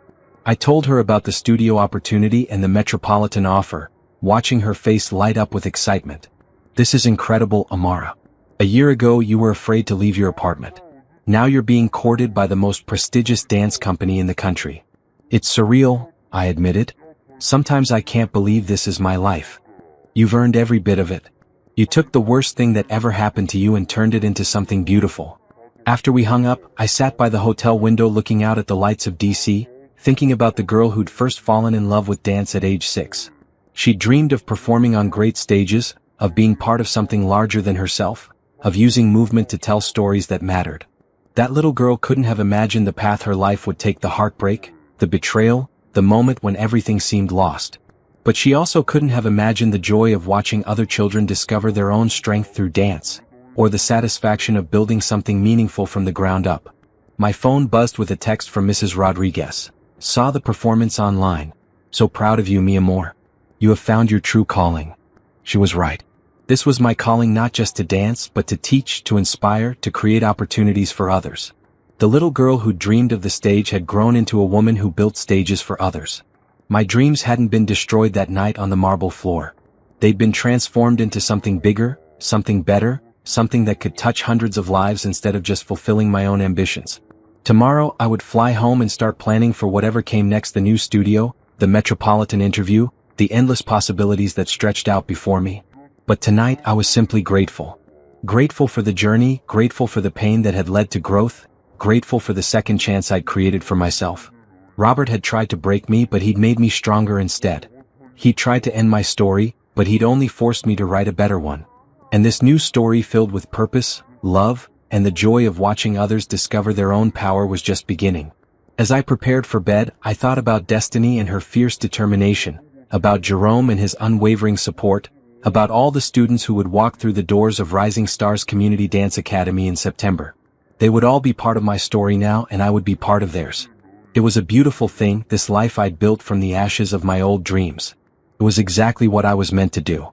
I told her about the studio opportunity and the Metropolitan offer, watching her face light up with excitement. This is incredible, Amara. A year ago you were afraid to leave your apartment. Now you're being courted by the most prestigious dance company in the country. It's surreal, I admitted. Sometimes I can't believe this is my life. You've earned every bit of it. You took the worst thing that ever happened to you and turned it into something beautiful. After we hung up, I sat by the hotel window looking out at the lights of DC, thinking about the girl who'd first fallen in love with dance at age 6. She dreamed of performing on great stages, of being part of something larger than herself, of using movement to tell stories that mattered. That little girl couldn't have imagined the path her life would take, the heartbreak, the betrayal, the moment when everything seemed lost. But she also couldn't have imagined the joy of watching other children discover their own strength through dance, or the satisfaction of building something meaningful from the ground up. My phone buzzed with a text from Mrs. Rodriguez. Saw the performance online. So proud of you, mi amor. You have found your true calling. She was right. This was my calling, not just to dance, but to teach, to inspire, to create opportunities for others. The little girl who dreamed of the stage had grown into a woman who built stages for others. My dreams hadn't been destroyed that night on the marble floor. They'd been transformed into something bigger, something better, something that could touch hundreds of lives instead of just fulfilling my own ambitions. Tomorrow I would fly home and start planning for whatever came next: the new studio, the Metropolitan interview, the endless possibilities that stretched out before me. But tonight I was simply grateful. Grateful for the journey, grateful for the pain that had led to growth, grateful for the second chance I'd created for myself. Robert had tried to break me, but he'd made me stronger instead. He'd tried to end my story, but he'd only forced me to write a better one. And this new story, filled with purpose, love, and the joy of watching others discover their own power, was just beginning. As I prepared for bed, I thought about Destiny and her fierce determination, about Jerome and his unwavering support, about all the students who would walk through the doors of Rising Stars Community Dance Academy in September. They would all be part of my story now, and I would be part of theirs. It was a beautiful thing, this life I'd built from the ashes of my old dreams. It was exactly what I was meant to do.